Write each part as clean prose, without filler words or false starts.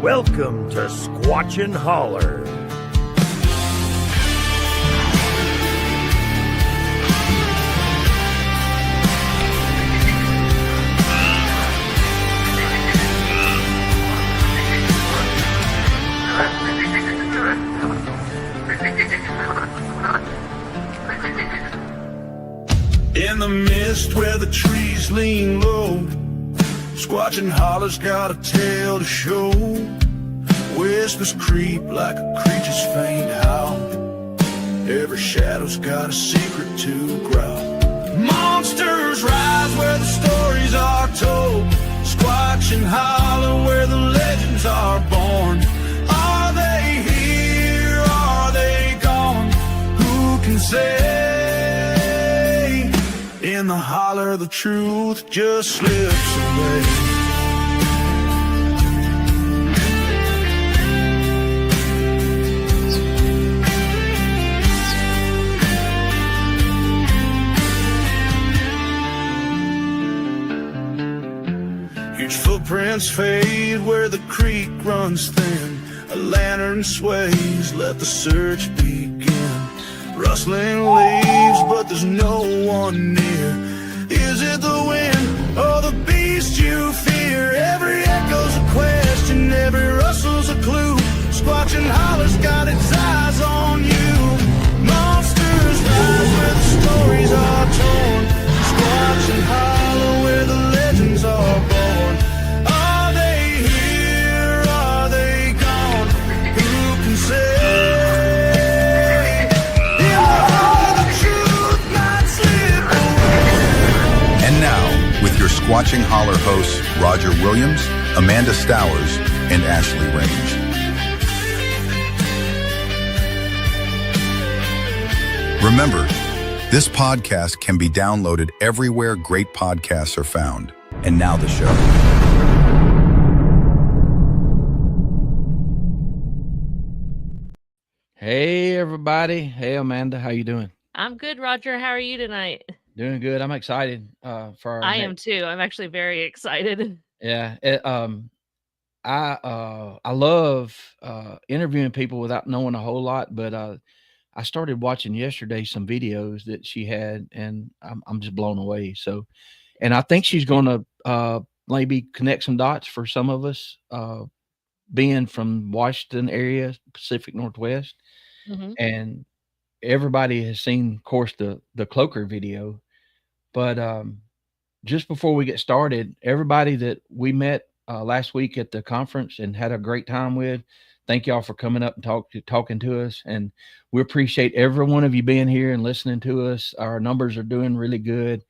Welcome to Squatch and Holler. In the mist where the trees lean low, Squatch and Holler's got a tale to show. Whispers creep like a creature's faint howl. Every shadow's got a secret to growl. Monsters rise where the stories are told. Squatch and Holler where the legends are born. Are they here? Are they gone? Who can say? In the holler, the truth just slips away. Huge footprints fade where the creek runs thin. A lantern sways, let the search begin. Rustling leaves, but there's no one near. Is it the wind or the beast you fear? Every echo's a question, every rustle's a clue. Squatch and Holler's got its eyes on you. Monsters rise where the stories are torn. Squatch and Holler where the legends are born. Are they here? Are they gone? Who can say? With your Squatch and Holler hosts, Roger Williams, Amanda Stowers, and Ashley Range. Remember, this podcast can be downloaded everywhere great podcasts are found. And now the show. Hey, everybody. Hey, Amanda. How you doing? I'm good, Roger. How are you tonight? Doing good. I'm excited for our I am too. I'm actually very excited. Yeah. I love interviewing people without knowing a whole lot, but I started watching yesterday some videos that she had, and I'm just blown away. So, and I think she's going to maybe connect some dots for some of us, being from Washington area, Pacific Northwest, and everybody has seen, of course, the cloaker video. But just before we get started, everybody that we met last week at the conference and had a great time with, thank y'all for coming up and talking to us. And we appreciate every one of you being here and listening to us. Our numbers are doing really good.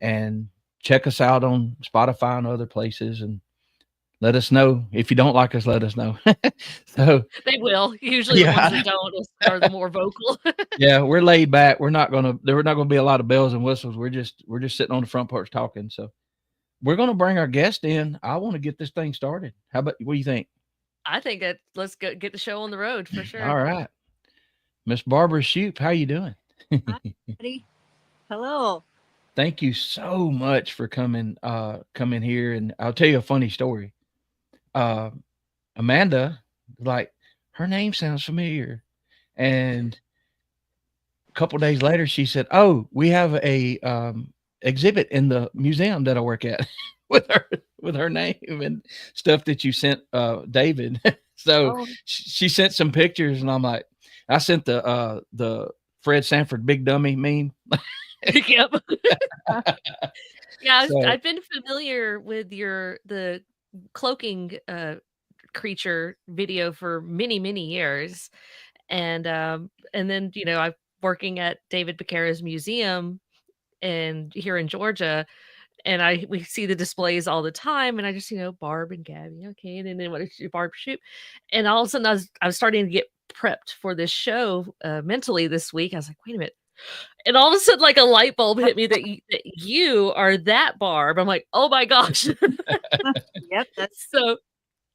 And check us out on Spotify and other places. And let us know. If you don't like us, let us know. So they will. Usually the ones that don't are the more vocal. Yeah, we're laid back. There not gonna be a lot of bells and whistles. We're just sitting on the front porch talking. So we're gonna bring our guest in. I want to get this thing started. What do you think? I think that let's get the show on the road for sure. All right. Miss Barbara Shupe, how you doing? Hi, buddy. Hello. Thank you so much for coming here. And I'll tell you a funny story. Amanda, like, her name sounds familiar, and a couple days later she said, "Oh, we have a exhibit in the museum that I work at with her name and stuff that you sent David." So she sent some pictures, and I'm like, I sent the Fred Sanford big dummy meme. Yep. Yeah, I've been familiar with the cloaking creature video for many years, and then I'm working at David Becerra's museum and here in Georgia, and we see the displays all the time, and I just Barb and Gabby, okay, and then what is Barbara Shupe, and all of a sudden I was starting to get prepped for this show mentally this week. I was like, wait a minute. And all of a sudden, like a light bulb hit me that you are that Barb. I'm like, oh my gosh. Yep.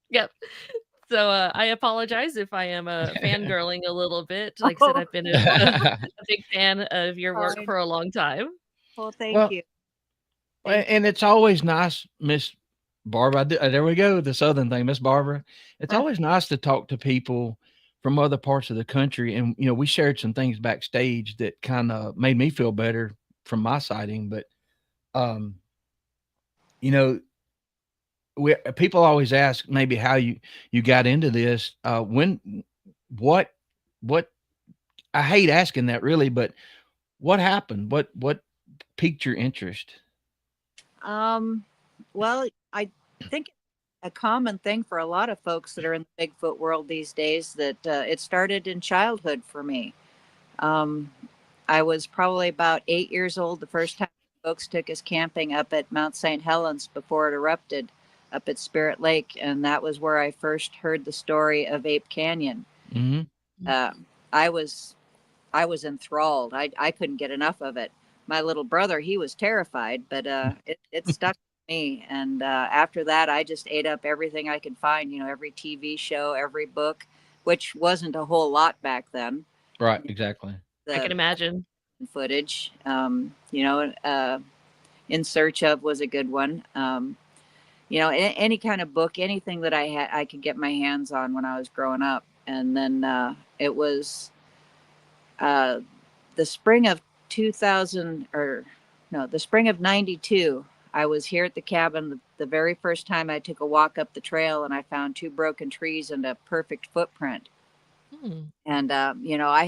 Yep. So I apologize if I am fangirling a little bit. Like I said, I've been a big fan of your work for a long time. Well, thank you. And it's always nice, Miss Barbara, there we go. The Southern thing, Miss Barbara. It's always nice to talk to people from other parts of the country. And, we shared some things backstage that kind of made me feel better from my sighting. But, um, you know, people always ask maybe how you got into this. What, what, I hate asking that really, but what happened? What piqued your interest? Well, I think a common thing for a lot of folks that are in the Bigfoot world these days that it started in childhood for me. Um, I was probably about 8 years old the first time folks took us camping up at Mount St. Helens before it erupted up at Spirit Lake, and that was where I first heard the story of Ape Canyon. Hmm. Uh, I was I was enthralled. I couldn't get enough of it. My little brother, he was terrified, but it stuck with me. And after that, I just ate up everything I could find. Every TV show, every book, which wasn't a whole lot back then. Right. Exactly. I can The imagine. footage, In Search Of was a good one. Any kind of book, anything that I could get my hands on when I was growing up. And then it was uh, the spring of 2000, or no, the spring of 92. I was here at the cabin the very first time I took a walk up the trail, and I found two broken trees and a perfect footprint. Hmm. And I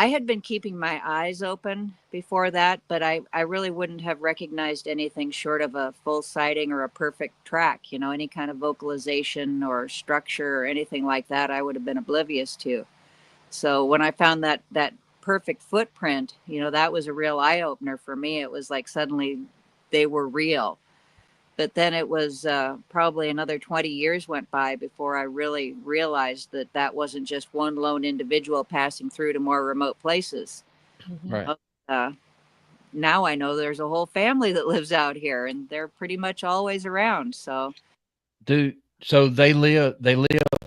had been keeping my eyes open before that, but I really wouldn't have recognized anything short of a full sighting or a perfect track. Any kind of vocalization or structure or anything like that, I would have been oblivious to. So when I found that perfect footprint, that was a real eye opener for me. It was like suddenly they were real. But then it was probably another 20 years went by before I really realized that that wasn't just one lone individual passing through to more remote places. Mhm. Right. Uh, Now I know there's a whole family that lives out here, and they're pretty much always around. So So they live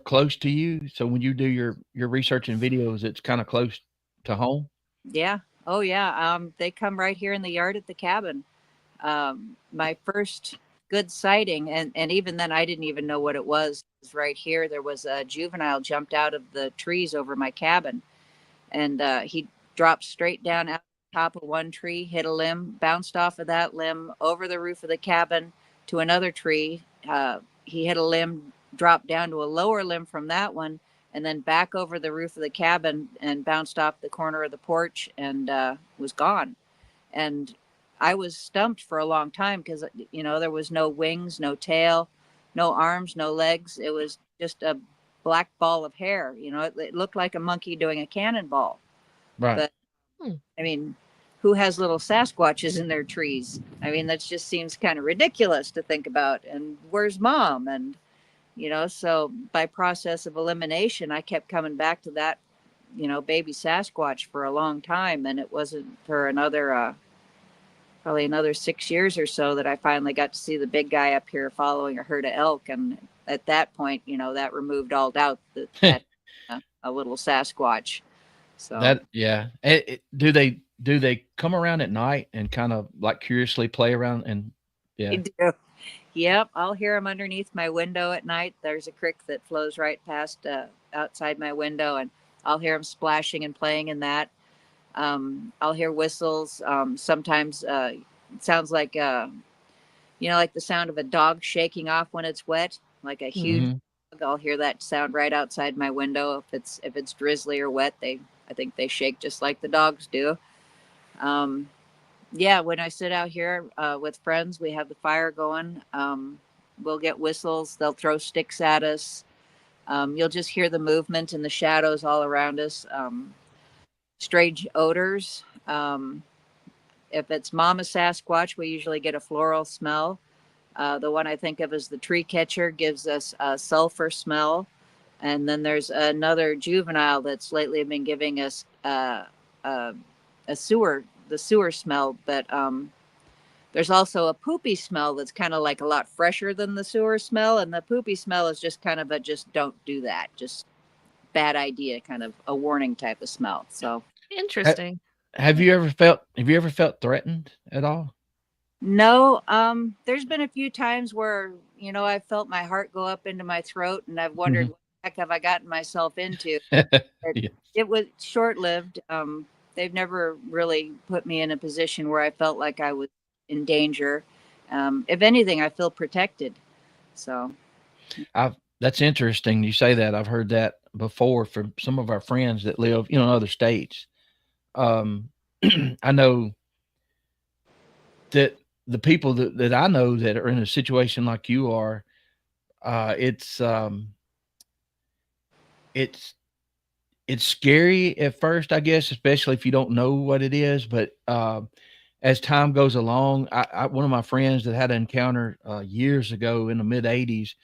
close to you. So when you do your research and videos, it's kind of close to home. yeah, oh yeah, they come right here in the yard at the cabin. My first good sighting, and even then I didn't even know what it was right here. There was a juvenile jumped out of the trees over my cabin, and he dropped straight down out the top of one tree, hit a limb, bounced off of that limb over the roof of the cabin to another tree. He hit a limb, dropped down to a lower limb from that one, and then back over the roof of the cabin and bounced off the corner of the porch and was gone. And I was stumped for a long time because there was no wings, no tail, no arms, no legs. It was just a black ball of hair. It looked like a monkey doing a cannonball. Right. But Hmm. I mean, who has little Sasquatches in their trees? I mean, that just seems kind of ridiculous to think about. And where's mom? And so by process of elimination, I kept coming back to that, baby Sasquatch for a long time, and it wasn't for another probably another 6 years or so that I finally got to see the big guy up here following a herd of elk. And at that point, that removed all doubt that a little Sasquatch. So That yeah. Do they come around at night and kind of like curiously play around and I yeah. do. Yep, I'll hear them underneath my window at night. There's a creek that flows right past outside my window, and I'll hear them splashing and playing in that. I'll hear whistles. Sometimes it sounds like like the sound of a dog shaking off when it's wet, like a huge Hmm. dog. I'll hear that sound right outside my window. If it's drizzly or wet, I think they shake just like the dogs do. Um, yeah, when I sit out here with friends, we have the fire going. We'll get whistles. They'll throw sticks at us. You'll just hear the movement and the shadows all around us. Strange odors. If it's Mama Sasquatch, we usually get a floral smell. The one I think of as the tree catcher gives us a sulfur smell. And then there's another juvenile that's lately been giving us uh, the sewer smell. But there's also a poopy smell that's kind of like a lot fresher than the sewer smell. And the poopy smell is just kind of a just don't do that. Just bad idea, kind of a warning type of smell. So, Ha- Interesting. have you ever felt threatened at all? No, there's been a few times where, I felt my heart go up into my throat and I've wondered Mhm. what the heck have I gotten myself into. It, Yeah. it was short-lived. They've never really put me in a position where I felt like I was in danger. If anything, I feel protected. So, That's interesting you say that. I've heard that before from some of our friends that live, in other states. Um, I know that the people that I know that are in a situation like you are, uh, it's um, it's it's scary at first, I guess, especially if you don't know what it is. But as time goes along, one of my friends that had an encounter years ago in the mid '80s,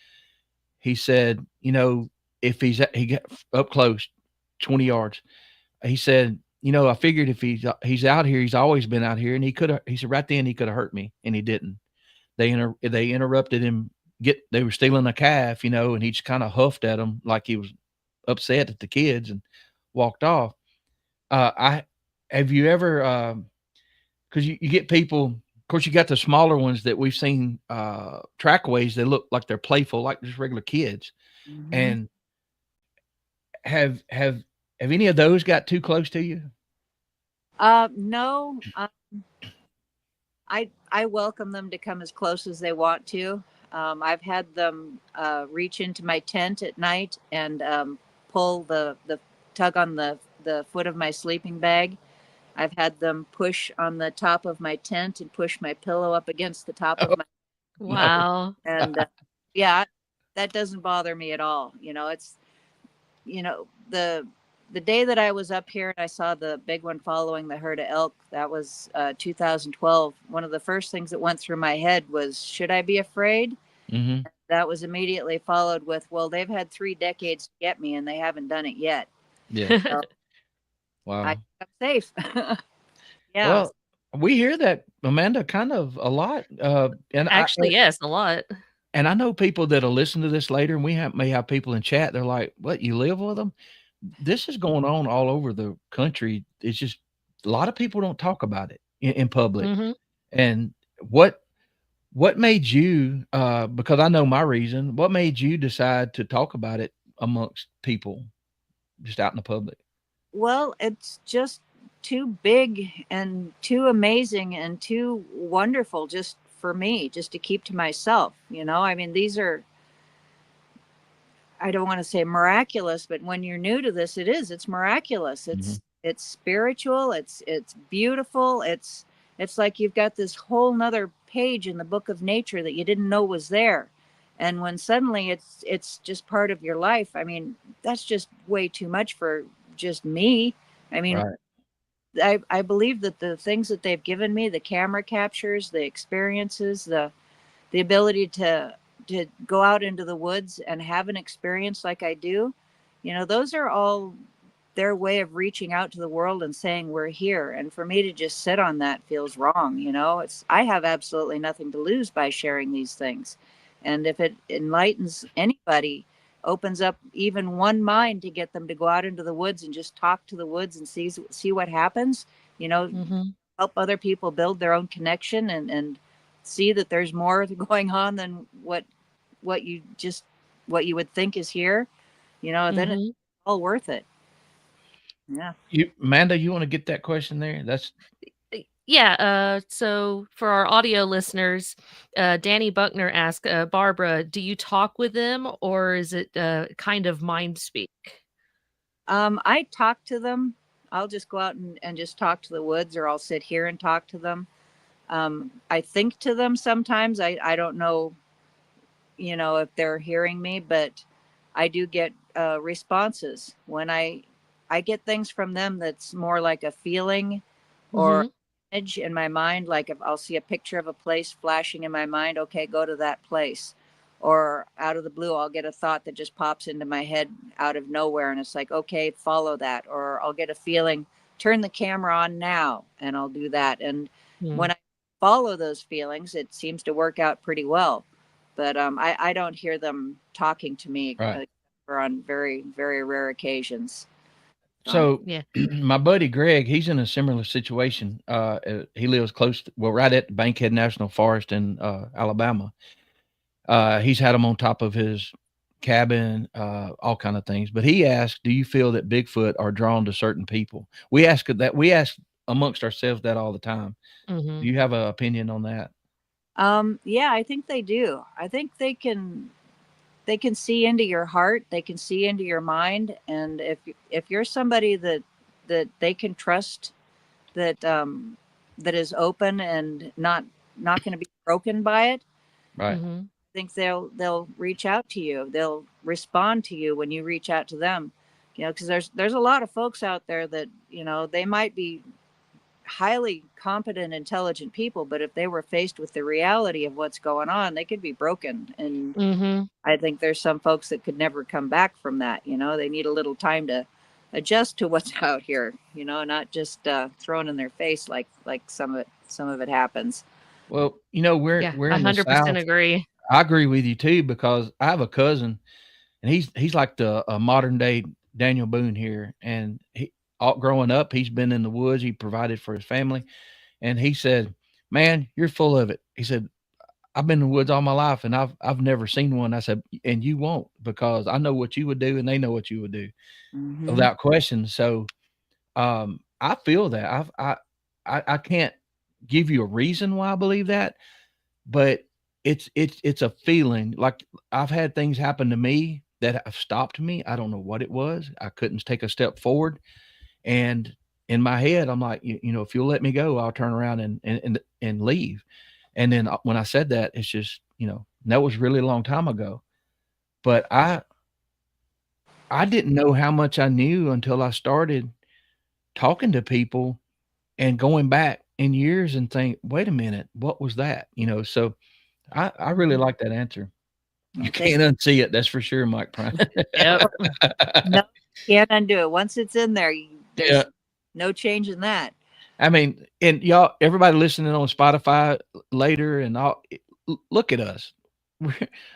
he said, if he got up close, 20 yards, he said, I figured if he's out here, he's always been out here, and he said right then he could have hurt me, and he didn't. They interrupted him. They were stealing a calf, and he just kind of huffed at them like he was upset at the kids and walked off. I Have you ever? Because you get people. Of course, you got the smaller ones that we've seen trackways. They look like they're playful, like just regular kids. mhm. And have have have any of those got too close to you? No, I welcome them to come as close as they want to. I've had them reach into my tent at night and pull the tug on the foot of my sleeping bag. I've had them push on the top of my tent and push my pillow up against the top of Oh, my no. Wow. and yeah, that doesn't bother me at all. It's you know the day that I was up here and I saw the big one following the herd of elk, that was 2012. One of the first things that went through my head was, should I be afraid? Mhm. That was immediately followed with, well, they've had 3 decades to get me and they haven't done it yet. Yeah. So I'm Wow. safe. Yeah. Well, we hear that, Amanda, kind of a lot, Actually, yes, a lot. and I know people that'll listen to this later, and may have people in chat, they're like, "What, you live with them?" This is going on all over the country. It's just a lot of people don't talk about it in public. Mhm. And what made you, because I know my reason, what made you decide to talk about it amongst people just out in the public? Well, it's just too big and too amazing and too wonderful just for me, just to keep to myself. I mean, these are, I don't want to say miraculous, but when you're new to this, it's miraculous. Mhm. It's spiritual, it's beautiful. It's like you've got this whole nother page in the book of nature that you didn't know was there. And when suddenly it's just part of your life, I mean, that's just way too much for just me. I mean, Right. I believe that the things that they've given me, the camera captures, the experiences, the ability to go out into the woods and have an experience like I do, those are all their way of reaching out to the world and saying we're here. And for me to just sit on that feels wrong. It's I have absolutely nothing to lose by sharing these things. And if it enlightens anybody, opens up even one mind to get them to go out into the woods and just talk to the woods and see what happens, you know, Mhm. help other people build their own connection and see that there's more going on than what you just what you would think is here, then it's Mhm. all worth it. Yeah. Amanda, you wanna get that question there? That's Yeah, so for our audio listeners, Danny Buckner asked, Barbara, do you talk with them or is it kind of mind speak? I talk to them. I'll just go out and just talk to the woods, or I'll sit here and talk to them. I think to them sometimes. I don't know, if they're hearing me, but I do get responses when I get things from them that's more like a feeling or Mhm. image in my mind. Like if I'll see a picture of a place flashing in my mind, okay, go to that place. Or out of the blue, I'll get a thought that just pops into my head out of nowhere, and it's like, okay, follow that. Or I'll get a feeling, turn the camera on now, and I'll do that. And Mm. when I follow those feelings, it seems to work out pretty well. But I don't hear them talking to me right. or on very, very rare occasions. So Yeah. my buddy Greg, he's in a similar situation. He lives right at the Bankhead National Forest in Alabama. He's had them on top of his cabin, all kind of things. But he asked, "Do you feel that Bigfoot are drawn to certain people?" We ask amongst ourselves that all the time. Hmm. Do you have an opinion on that? Yeah, I think they do. I think they can see into your heart, they can see into your mind, and if you're somebody that they can trust, that that is open and not going to be broken by it, Right. Hmm. I think they'll reach out to you. They'll respond to you when you reach out to them. Because there's a lot of folks out there that they might be highly competent, intelligent people, but if they were faced with the reality of what's going on, they could be broken. And Hmm. I think there's some folks that could never come back from that. They need a little time to adjust to what's out here. Not just thrown in their face like some of it happens. Well, Yeah, we're in the 100% South. agree. I agree with you too because I have a cousin, and he's like the modern day Daniel Boone here. And growing up, he's been in the woods. He provided for his family, and he said, "Man, you're full of it." He said, "I've been in the woods all my life, and I've never seen one." I said, "And you won't, because I know what you would do, and they know what you would do, Hmm. without question." So, I feel that. I can't give you a reason why I believe that, but it's a feeling. Like, I've had things happen to me that have stopped me. I don't know what it was. I couldn't take a step forward, and in my head, I'm like, if you'll let me go, I'll turn around and leave." And then when I said that, it's just, that was really a long time ago. But I didn't know how much I knew until I started talking to people and going back in years and think, wait a minute, what was that? So I really like that answer. You Well, thank can't unsee it, that's for sure, Mike Prime. Yep. No, you can't undo it. Once it's in there, Yeah. there's no changing that. I mean, and y'all, everybody listening on Spotify later and all, look at us.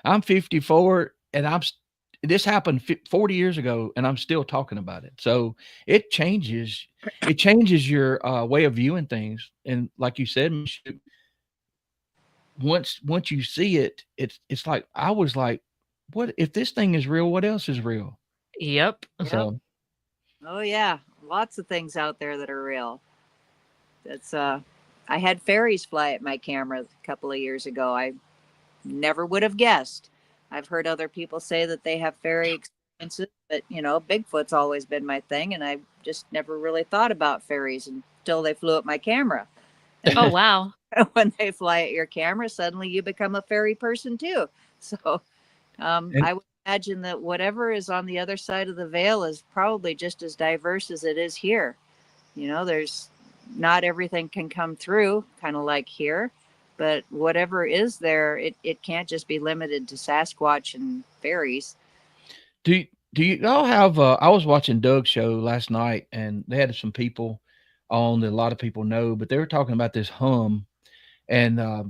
I'm 54, and this happened 40 years ago, and I'm still talking about it. So it changes, your way of viewing things. And like you said, Ms. Shoup, once you see it, it's like, I was like, what if this thing is real? What else is real? Yep. Yep. So Oh yeah, lots of things out there that are real. That's I had fairies fly at my camera a couple of years ago. I never would have guessed. I've heard other people say that they have fairy experiences, but Bigfoot's always been my thing, and I just never really thought about fairies until they flew at my camera. And Oh, then wow. when they fly at your camera, suddenly you become a fairy person too. So and I would imagine that whatever is on the other side of the veil is probably just as diverse as it is here. There's not everything can come through, kind of like here, but whatever is there, it can't just be limited to Sasquatch and fairies. do do you all have? I was watching Doug's show last night, and they had some people on that a lot of people know, but they were talking about this hum, and uh,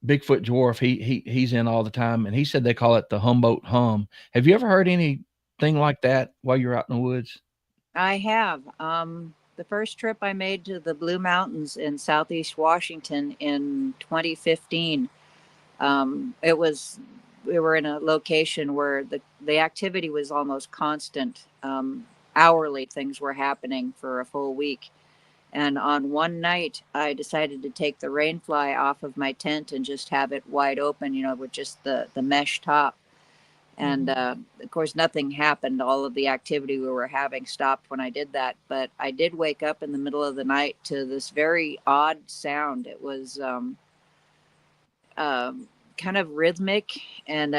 Bigfoot dwarf. He's in all the time, and he said they call it the Humboldt hum. Have you ever heard anything like that while you're out in the woods? I have. The first trip I made to the Blue Mountains in Southeast Washington in 2015, it was we were in a location where the activity was almost constant. Hourly things were happening for a full week. And on one night, I decided to take the rain fly off of my tent and just have it wide open, with just the mesh top. And Hmm. of course, nothing happened. All of the activity we were having stopped when I did that. But I did wake up in the middle of the night to this very odd sound. It was um, kind of rhythmic, and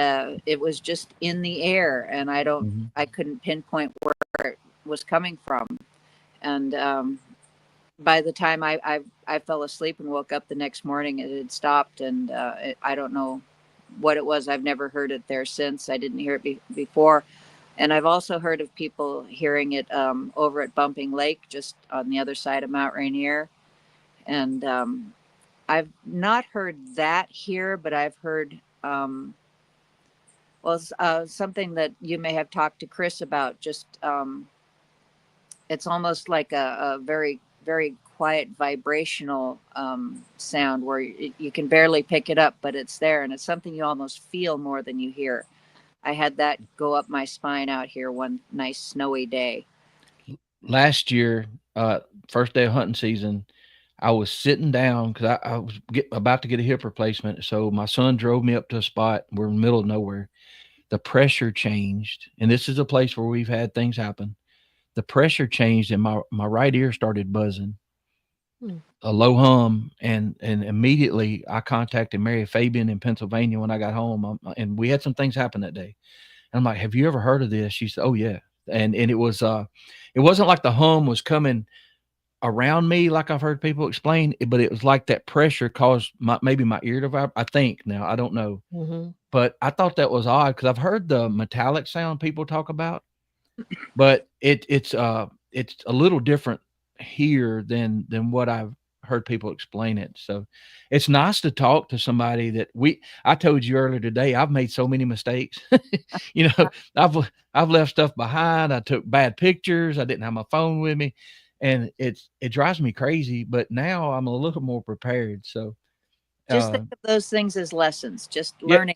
it was just in the air. And Mhm. I couldn't pinpoint where it was coming from. And by the time I fell asleep and woke up the next morning, it had stopped. And I don't know what it was. I've never heard it there since. I didn't hear it before. And I've also heard of people hearing it over at Bumping Lake, just on the other side of Mount Rainier. And I've not heard that here, but I've heard, something that you may have talked to Chris about, just it's almost like a very, very quiet vibrational sound where you can barely pick it up, but it's there, and it's something you almost feel more than you hear. I had that go up my spine out here one nice snowy day. Last year, first day of hunting season, I was sitting down because I was about to get a hip replacement. So my son drove me up to a spot. We're in the middle of nowhere. The pressure changed, and this is a place where we've had things happen. The pressure changed, and my right ear started buzzing, a low hum, and immediately I contacted Mary Fabian in Pennsylvania when I got home, and we had some things happen that day. And I'm like, "Have you ever heard of this?" She said, "Oh yeah," and it wasn't like the hum was coming around me like I've heard people explain, but it was like that pressure caused maybe my ear to vibrate. I think now I don't know, but I thought that was odd because I've heard the metallic sound people talk about, but it's a little different here than what I've heard people explain it. So it's nice to talk to somebody that I told you earlier today, I've made so many mistakes. You know, I've left stuff behind. I took bad pictures. I didn't have my phone with me, and it drives me crazy, but now I'm a little more prepared. So Just think of those things as lessons, just yeah. learning.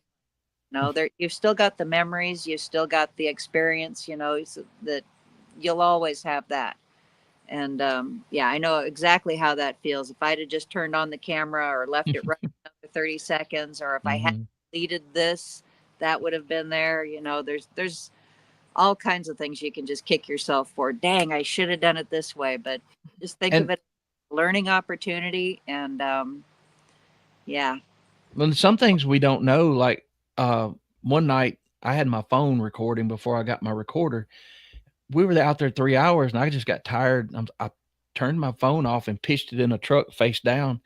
No, there you've still got the memories, you've still got the experience, so that you'll always have that. And yeah, I know exactly how that feels. If I'd have just turned on the camera or left it running for 30 seconds, or if I had deleted this, that would have been there. There's all kinds of things you can just kick yourself for. Dang, I should have done it this way. But just think of it as a learning opportunity. And yeah. Well, some things we don't know, like one night I had my phone recording before I got my recorder. We were out there 3 hours and I just got tired. I turned my phone off and pitched it in a truck face down.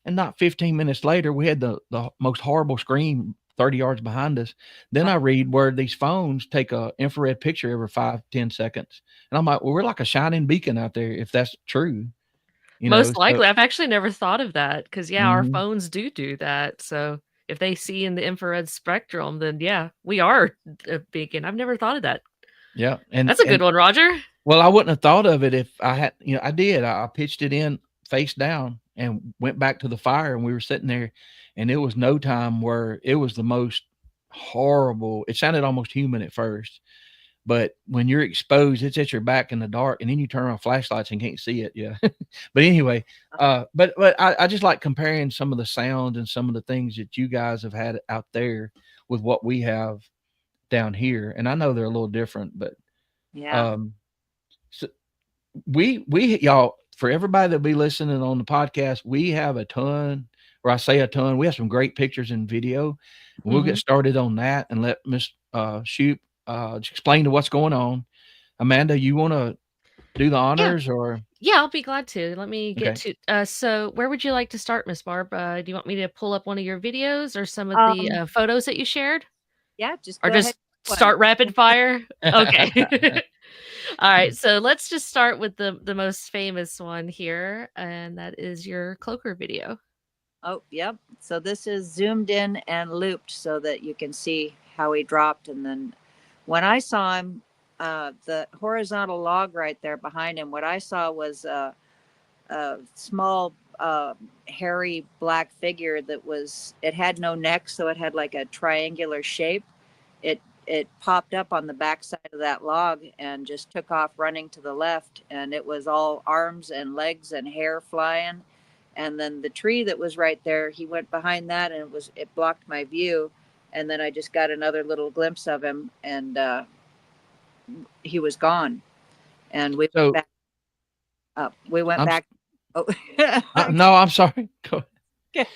And not 15 minutes later, we had the most horrible scream 30 yards behind us. Then I read where these phones take a infrared picture every 5-10 seconds. And I'm like, well, we're like a shining beacon out there, if that's true. Most likely. I've actually never thought of that because, our Mhm. phones do that. So if they see in the infrared spectrum, then we are a beacon. I've never thought of that. Yeah. That's a good one, Roger. Well, I wouldn't have thought of it if I had, I did. I pitched it in face down and went back to the fire, and we were sitting there, and it was no time where it was the most horrible. It sounded almost human at first, but when you're exposed, it's at your back in the dark, and then you turn on flashlights and can't see it. Yeah. But anyway, but I just like comparing some of the sounds and some of the things that you guys have had out there with what we have down here. And I know they're a little different, but Yeah. so we y'all, for everybody that'll be listening on the podcast, we have a ton, or I say a ton, we have some great pictures and video. We'll get started on that and let Miss Shupe explain to what's going on. Amanda, you want to do the honors or? Yeah, I'll be glad to. Let me get Okay. to so where would you like to start, Miss Barb? Do you want me to pull up one of your videos or some of the photos that you shared? Yeah, just Or go ahead. just start rapid fire? Okay. All right, so let's just start with the most famous one here, and that is your cloaker video. Oh, yep. So this is zoomed in and looped so that you can see how he dropped. And then when I saw him, the horizontal log right there behind him, what I saw was a small, hairy black figure it had no neck, so it had like a triangular shape. It popped up on the backside of that log and just took off running to the left, and it was all arms and legs and hair flying. And then the tree that was right there, he went behind that, and it blocked my view. And then I just got another little glimpse of him, and he was gone. And we went back up. We went back. Oh, no, I'm sorry. Go ahead. okay.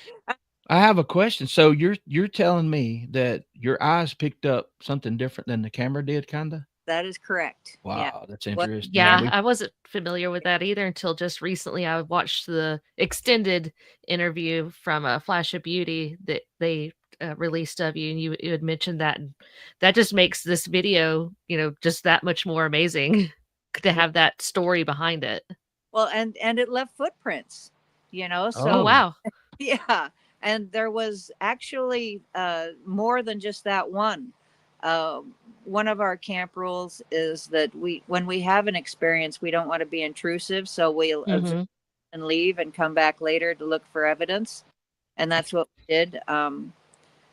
I have a question. So you're telling me that your eyes picked up something different than the camera did, kind of? That is correct. Wow, Yeah. that's interesting. Yeah, I wasn't familiar with that either until just recently. I watched the extended interview from Flash of Beauty that they released of you, and you had mentioned that, and that just makes this video, just that much more amazing to have that story behind it. Well, and it left footprints, so Oh, wow. Yeah. And there was actually more than just that one. uh, one of our camp rules is that when we have an experience, we don't want to be intrusive, so we'll observe Mm-hmm. and leave and come back later to look for evidence, and that's what we did.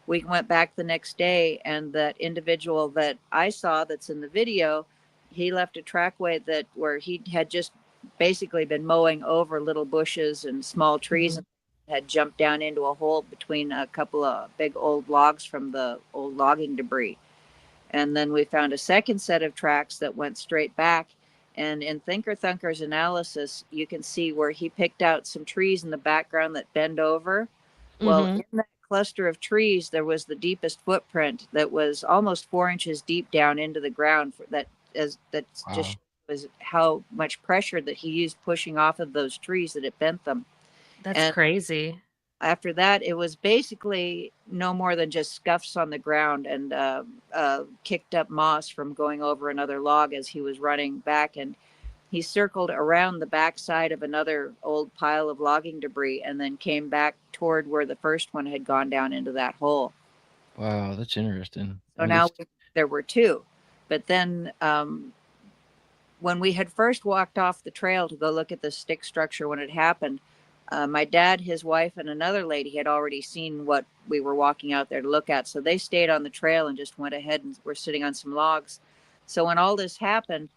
We went back the next day, and that individual that I saw that's in the video, he left a trackway where he had just basically been mowing over little bushes and small trees, and had jumped down into a hole between a couple of big old logs from the old logging debris. And then we found a second set of tracks that went straight back. And in Thinker Thunker's analysis, you can see where he picked out some trees in the background that bend over. Well, Mm-hmm. in that cluster of trees, there was the deepest footprint that was almost 4 inches deep down into the ground. That Wow. just was how much pressure that he used pushing off of those trees that it bent them. That's And crazy. after that, it was basically no more than just scuffs on the ground and kicked up moss from going over another log as he was running back. And he circled around the backside of another old pile of logging debris and then came back toward where the first one had gone down into that hole. Wow, that's interesting. So And this, now there were two. But then when we had first walked off the trail to go look at the stick structure when it happened, my dad, his wife, and another lady had already seen what we were walking out there to look at. So they stayed on the trail and just went ahead and were sitting on some logs. So when all this happened,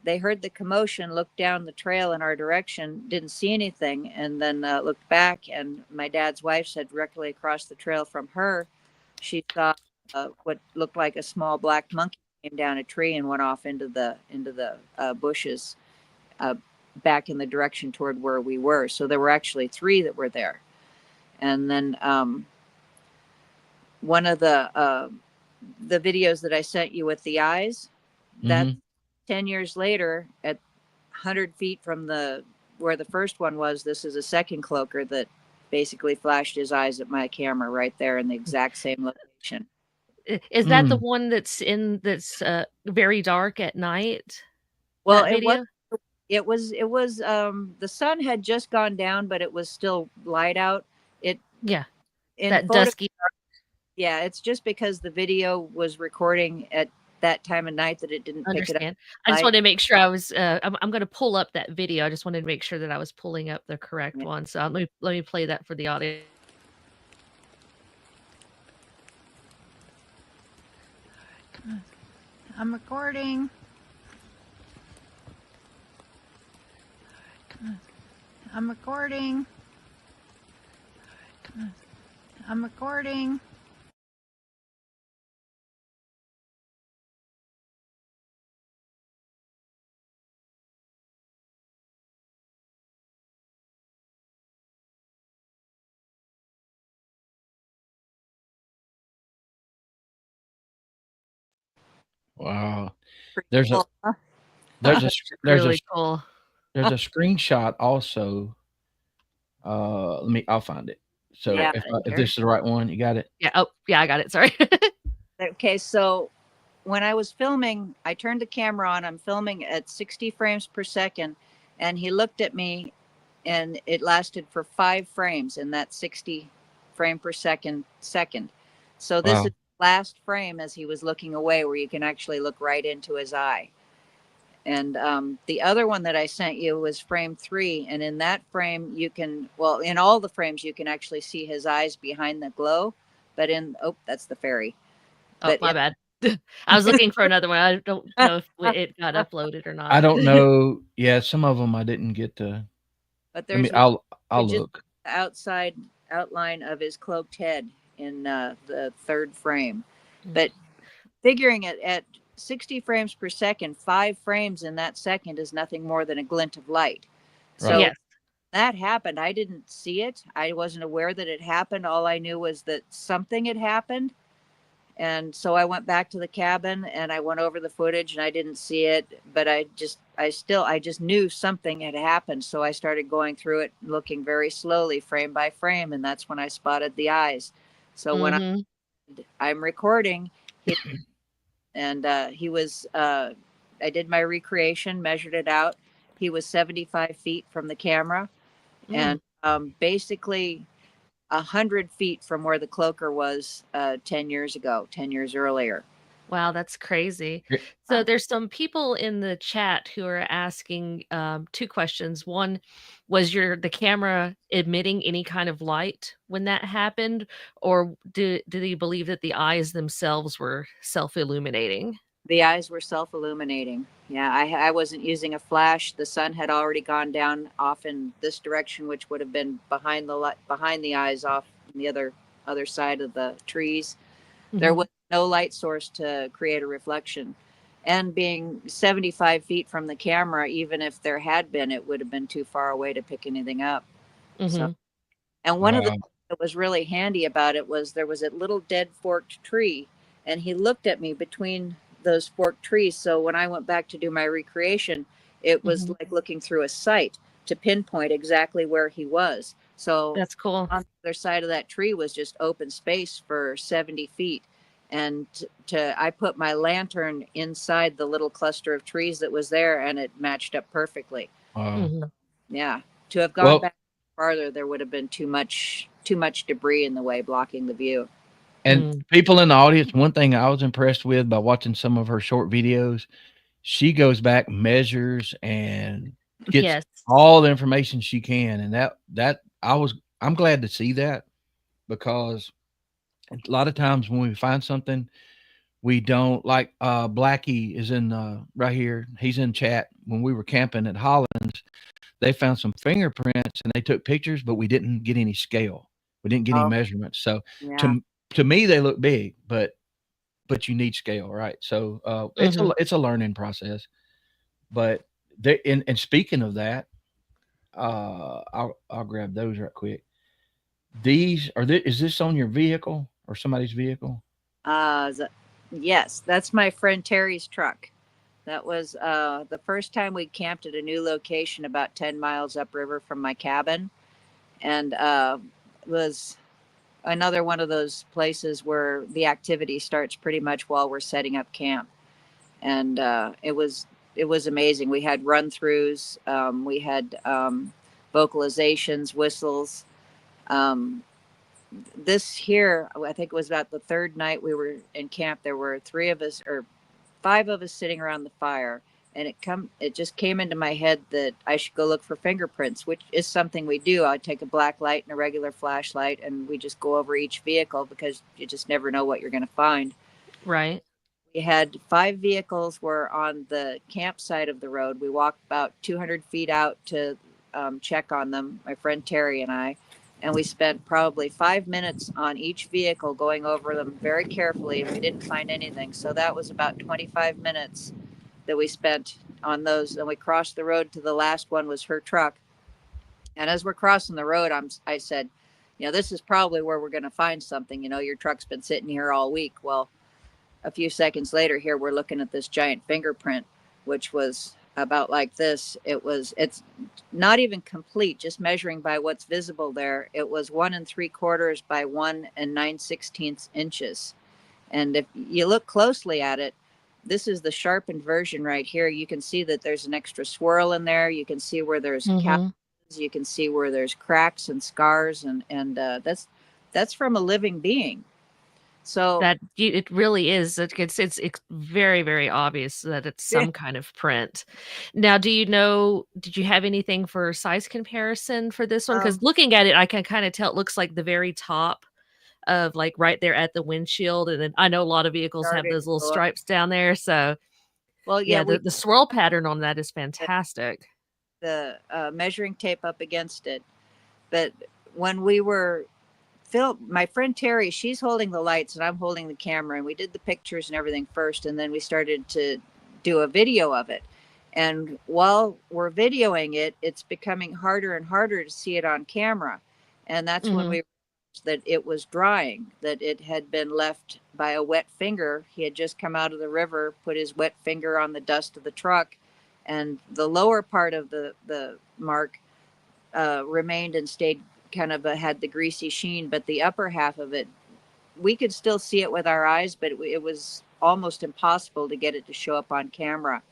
they heard the commotion, looked down the trail in our direction, didn't see anything, and then looked back. And my dad's wife said directly across the trail from her, she saw what looked like a small black monkey came down a tree and went off into the bushes back in the direction toward where we were. So there were actually three that were there. And then one of the videos that I sent you with the eyes, that mm-hmm. 10 years later at 100 feet from where the first one was, this is a second cloaker that basically flashed his eyes at my camera right there in the exact same location. Is that the Mm. one that's very dark at night? Well, That video? it was the sun had just gone down, but it was still light out. It Yeah, in that photo dusky. Yeah, it's just because the video was recording at that time of night that it didn't pick it up. Understand. I just wanted to make sure I was. I'm going to pull up that video. I just wanted to make sure that I was pulling up the correct Yeah. one. So let me play that for the audience. I'm recording. I'm recording. I'm recording. Wow. Pretty There's a cool, huh? there's a That's there's a really cool. there's a screenshot also. I'll find it. So Yeah. if this is the right one, you got it. Yeah. Oh, yeah. I got it. Sorry. Okay, so when I was filming, I turned the camera on. I'm filming at 60 frames per second, and he looked at me, and it lasted for 5 frames in that 60 frame per second. So this Wow. is the last frame as he was looking away, where you can actually look right into his eye. And the other one that I sent you was frame 3. And in that frame, in all the frames, you can actually see his eyes behind the glow. But that's the fairy. Oh, But my bad. I was looking for another one. I don't know if it got uploaded or I not. don't know. Yeah, some of them I didn't get to. but Let me. there's one I'll just look. the outside outline of his cloaked head in the third frame. But figuring it at 60 frames per second, 5 frames in that second is nothing more than a glint of light. Right. So Yes. that happened. I didn't see it. I wasn't aware that it happened. All I knew was that something had happened. And so I went back to the cabin and I went over the footage and I didn't see it, but I just knew something had happened. So I started going through it, looking very slowly, frame by frame. And that's when I spotted the eyes. So when Hmm. I'm recording, he was, I did my recreation, measured it out. He was 75 feet from the camera and basically 100 feet from where the cloaker was 10 years ago, 10 years earlier. Wow, that's crazy. Yeah. So there's some people in the chat who are asking two questions. One, was the camera emitting any kind of light when that happened, or do you believe that the eyes themselves were self-illuminating? The eyes were self-illuminating. Yeah, I wasn't using a flash. The sun had already gone down off in this direction, which would have been behind the eyes, off on the other side of the trees. There Mhm. was no light source to create a reflection. And being 75 feet from the camera, even if there had been, it would have been too far away to pick anything up. So, Mhm. and one of the Wow. things that was really handy about it was there was a little dead forked tree, and he looked at me between those forked trees. So when I went back to do my recreation, it was Mhm. like looking through a sight to pinpoint exactly where he was. So That's cool. on the other side of that tree was just open space for 70 feet. And I put my lantern inside the little cluster of trees that was there, and it matched up perfectly. Wow. Mhm. Yeah. To have gone Well, back farther, there would have been too much debris in the way blocking the view. and Mm. people in the audience, one thing I was impressed with by watching some of her short videos, she goes back, measures, and gets Yes. all the information she can. And I'm glad to see that, because a lot of times when we find something, we don't like. Blackie is in right here. He's in chat. When we were camping at Hollands, they found some fingerprints and they took pictures, but we didn't get any scale. We didn't get any Oh, measurements. So yeah. to to me, they look big, but you need scale, right? So Mhm. it's a learning process. But they and speaking of that, I'll grab those right quick. These are is this on your vehicle or somebody's vehicle? Uh, yes, that's my friend Terry's truck. That was the first time we camped at a new location about 10 miles upriver from my cabin. And was another one of those places where the activity starts pretty much while we're setting up camp. And it was amazing. We had run throughs, we had vocalizations, whistles. Um, this here, I think it was about the third night we were in camp. There were three of us or five of us sitting around the fire, and it just came into my head that I should go look for fingerprints, which is something we do. I take a black light and a regular flashlight, and we just go over each vehicle because you just never know what you're going to find. Right. We had five vehicles were on the campsite of the road. We walked about 200 feet out to check on them, my friend Terry and I, and we spent probably 5 minutes on each vehicle going over them very carefully, and we didn't find anything. So that was about 25 minutes that we spent on those. And we crossed the road to the last one was her truck. And as we're crossing the road, I said, this is probably where we're going to find something. Your truck's been sitting here all week. Well, a few seconds later, here we're looking at this giant fingerprint, which was about like this. It's not even complete, just measuring by what's visible there. It was 1 3/4 by 1 9/16 inches. And if you look closely at it, this is the sharpened version right here. You can see that there's an extra swirl in there. You can see where there's Mhm. you can see where there's cracks and scars, and that's from a living being. So It really is. It's very, very obvious that it's yeah, some kind of print. Now, did you have anything for size comparison for this one? Because um, looking at it, I can kind of tell it looks like the very top of like right there at the windshield. And then I know a lot of vehicles have starting those little to go up. stripes down there. So Well, yeah, yeah, we the swirl pattern on that is fantastic. the measuring tape up against it, but when we were Phil, my friend Terry, she's holding the lights and I'm holding the camera, and we did the pictures and everything first, and then we started to do a video of it. And while we're videoing it, it's becoming harder and harder to see it on camera. And that's when Mhm. we realized that it was drying, that it had been left by a wet finger. He had just come out of the river, put his wet finger on the dust of the truck, and the lower part of the mark remained and stayed kind of had the greasy sheen, but the upper half of it, we could still see it with our eyes, but it was almost impossible to get it to show up on camera.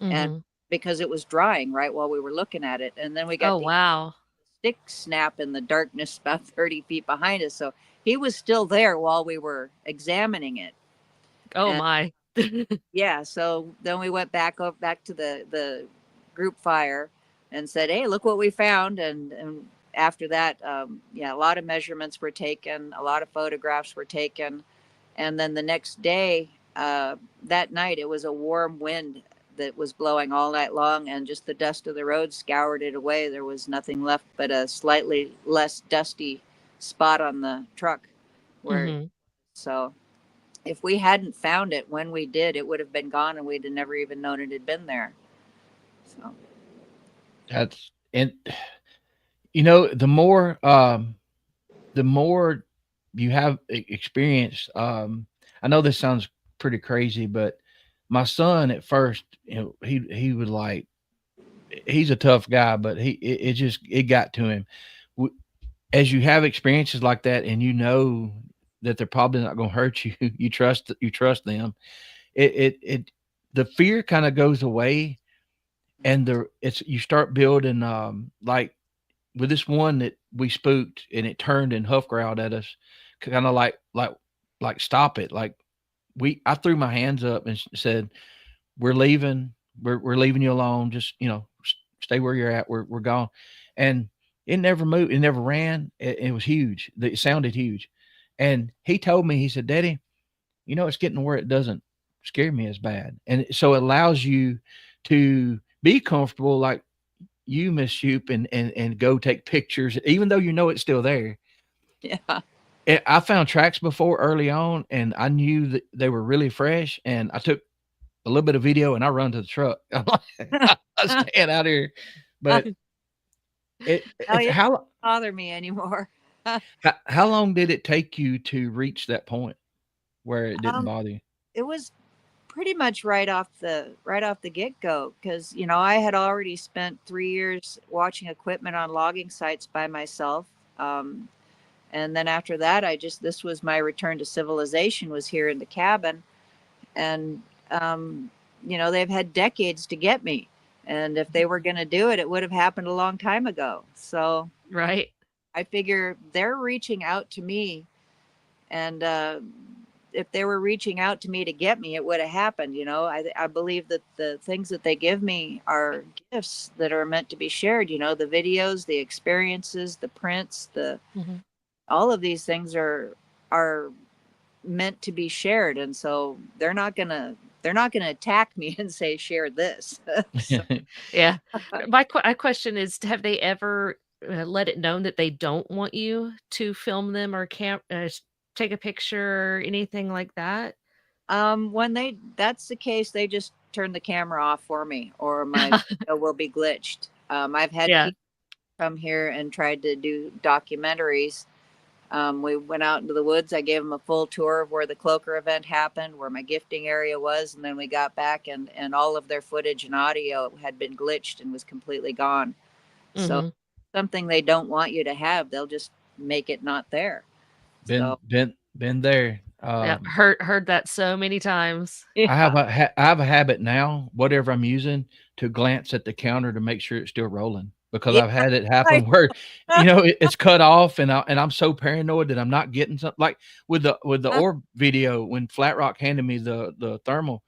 And Mhm. because it was drying right while we were looking at it. And then we got Oh, the wow. stick snap in the darkness about 30 feet behind us. So he was still there while we were examining it. Oh And my. Yeah, so then we went back to the group fire and said, "Hey, look what we found." And after that, yeah, a lot of measurements were taken, a lot of photographs were taken, and then the next day, that night, it was a warm wind that was blowing all night long, and just the dust of the road scoured it away. There was nothing left but a slightly less dusty spot on the truck where. Hmm. So if we hadn't found it when we did, it would have been gone and we'd have never even known it had been there. So That's and you know, the more you have experience, I know this sounds pretty crazy, but my son at first, you know, he was like, he's a tough guy, but it just it got to him. As you have experiences like that, and you know that they're probably not going to hurt you, you trust them. It the fear kind of goes away, and it's you start building like with this one that we spooked and it turned and huff growled at us, kind of like stop it. Like I threw my hands up and said, "We're leaving. We're leaving you alone. Just stay where you're at. We're gone." And it never moved. It never ran. It was huge. It sounded huge. And he told me, he said, "Daddy, it's getting to where it doesn't scare me as bad." And so it allows you to be comfortable, like you, Miss Shoop, and go take pictures, even though it's still there. yeah, I found tracks before early on, and I knew that they were really fresh. And I took a little bit of video, and I run to the truck. I'm like, I stand out here, but oh, it's yeah, how don't bother me anymore. how long did it take you to reach that point where it didn't um, bother you? it was pretty much right off the get-go, because I had already spent 3 years watching equipment on logging sites by myself. And then after that, this was my return to civilization, was here in the cabin. And they've had decades to get me, and if they were going to do it, it would have happened a long time ago. So Right. I figure they're reaching out to me, and if they were reaching out to me to get me, it would have happened. I believe that the things that they give me are gifts that are meant to be shared. The videos, the experiences, the prints, Hmm. all of these things are meant to be shared, and so they're not gonna attack me and say share this. So, Yeah. My question is, have they ever let it known that they don't want you to film them or take a picture or anything like that? when that's the case, they just turn the camera off for me, or my video will be glitched. I've had Yeah. people come here and tried to do documentaries. We went out into the woods. I gave them a full tour of where the cloaker event happened, where my gifting area was, and then we got back, and all of their footage and audio had been glitched and was completely gone. So Hmm. something they don't want you to have, they'll just make it not there. been So been been there. Yeah. Heard that so many times. yeah. I have a habit now, whatever I'm using, to glance at the counter to make sure it's still rolling, because Yeah, I've had it I- happen where, it's cut off, and I'm so paranoid that I'm not getting something, like with the orb video when Flat Rock handed me the thermal,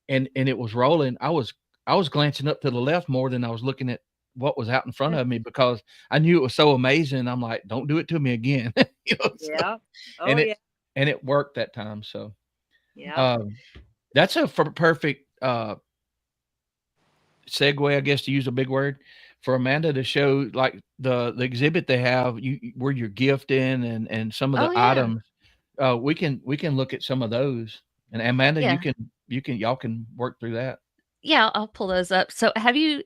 and it was rolling. I was glancing up to the left more than I was looking at what was out in front of me, because I knew it was so amazing. I'm like, don't do it to me again. So, yeah. Oh and yeah. it worked that time. So, Yeah. um, that's a perfect segue, I guess, to use a big word, for Amanda to show, like, the exhibit they have, where you're gifting, and some of Oh the yeah. items. We can look at some of those, and Amanda, Yeah. y'all can work through that. Yeah, I'll pull those up. So have you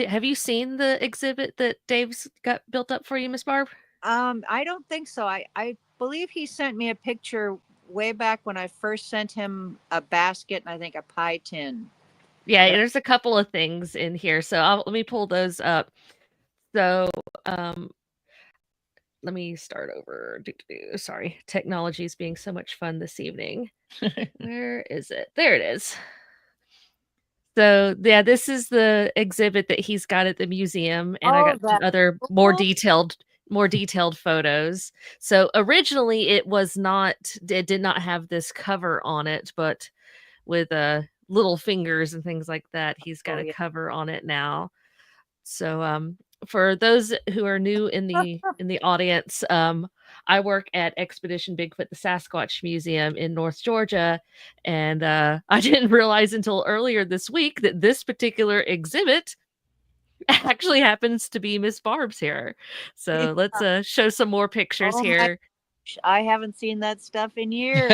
have you seen the exhibit that Dave's got built up for you, Miss Barb? I don't think so. I believe he sent me a picture way back when I first sent him a basket and I think a pie tin. Yeah, But there's a couple of things in here. So let me pull those up. So um let me start over. Sorry, technology is being so much fun this evening. Where is it? There it is. So yeah, this is the exhibit that he's got at the museum, and I oh, got some that other cool. more detailed photos. So originally it was not, it did not have this cover on it, but with little fingers and things like that. He's got Oh, a yeah. cover on it now. So for those who are new in the audience, I work at Expedition Bigfoot, the Sasquatch Museum in North Georgia, and I didn't realize until earlier this week that this particular exhibit actually happens to be Miss Barb's here. Yeah. So let's show some more pictures Oh my here. gosh, I haven't seen that stuff in years.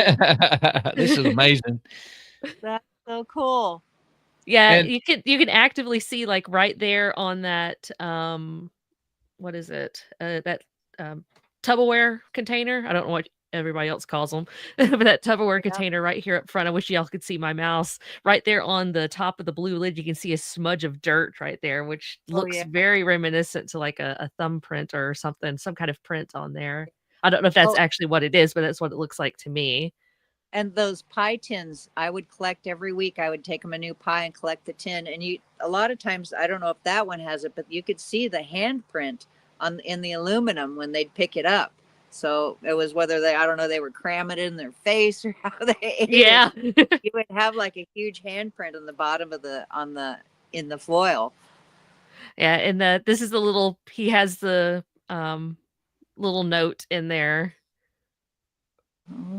This is amazing. That's so cool. Yeah, And you can actively see like right there on that what is it? That Tupperware container. I don't know what everybody else calls them, but that Tupperware Yeah. container right here up front. I wish y'all could see my mouse. Right there on the top of the blue lid, you can see a smudge of dirt right there, which Oh, looks yeah. very reminiscent to like a thumbprint or something, some kind of print on there. I don't know if that's Oh, actually what it is, but that's what it looks like to me. and those pie tins, I would collect every week. I would take them a new pie and collect the tin. And a lot of times, I don't know if that one has it, but you could see the handprint in the aluminum when they'd pick it up. So it was whether I don't know, they were cramming it in their face or how they ate Yeah. it. You would have like a huge handprint on the bottom of in the foil. Yeah, and this is the little he has the little note in there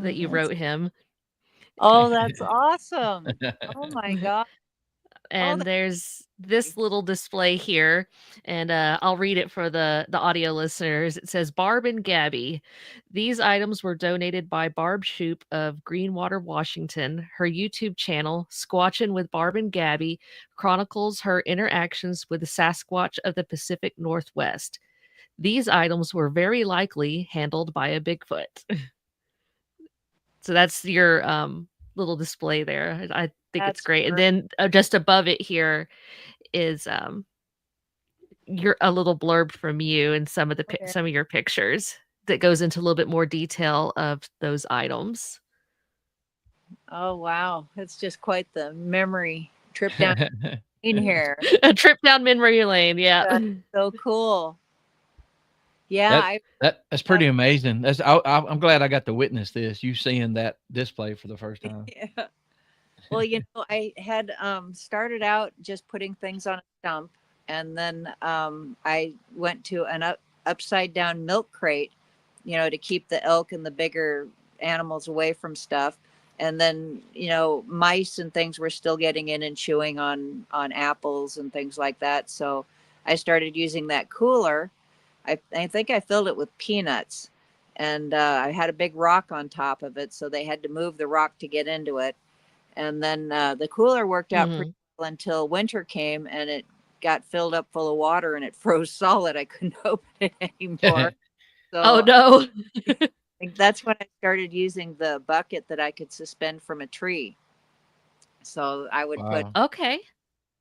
that you wrote him. Oh, that's awesome. Oh my God. And there's this little display here, and I'll read it for the audio listeners. It says, Barb and Gabby. These items were donated by Barb Shupe of Greenwater, Washington. Her YouTube channel, Squatchin' with Barb and Gabby, chronicles her interactions with the Sasquatch of the Pacific Northwest. These items were very likely handled by a Bigfoot. So that's your little display there. I think it's That's great. And great. then just above it here is your a little blurb from you and some of the Okay. some of your pictures that goes into a little bit more detail of those items. Oh wow, it's just quite the memory trip down in here. A trip down memory lane, yeah. That's so cool. Yeah, That's pretty amazing. I'm glad I got to witness this. You seeing that display for the first time. yeah. Well, I had started out just putting things on a stump, and then I went to an upside down milk crate, to keep the elk and the bigger animals away from stuff. And then, mice and things were still getting in and chewing on apples and things like that. So I started using that cooler. I think I filled it with peanuts, and I had a big rock on top of it. So they had to move the rock to get into it. And then the cooler worked out pretty well until winter came, and it got filled up full of water and it froze solid. I couldn't open it anymore. So Oh no. I think that's when I started using the bucket that I could suspend from a tree. So I would put, Okay.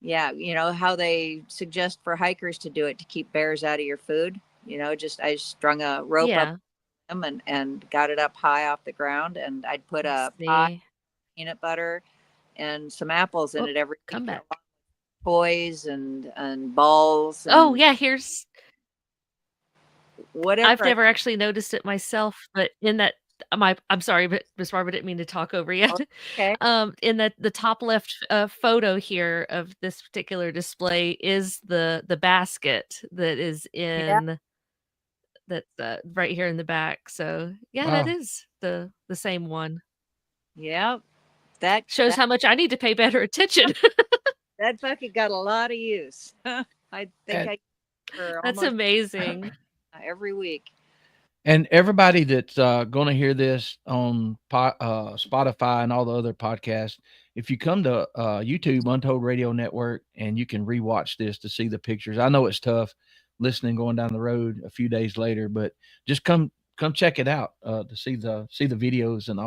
yeah, how they suggest for hikers to do it to keep bears out of your food. I strung a rope Yeah. up them and got it up high off the ground, and I'd put a See. pie, peanut butter, and some apples in it every Come week, back. toys and balls. Oh And yeah, here's whatever. I've never actually noticed it myself, but in that I'm sorry, but Miss Barbara didn't mean to talk over you. Okay. In the top left photo here of this particular display is the basket that is in that's right here in the back. So yeah, that is the same one. Yeah, that Shows how much I need to pay better attention. that bucket got a lot of use. I think I for That's almost amazing. every week. And everybody that's going to hear this on Spotify and all the other podcasts, if you come to YouTube, Untold Radio Network, and you can rewatch this to see the pictures. I know it's tough listening going down the road a few days later, but just come check it out to see the videos and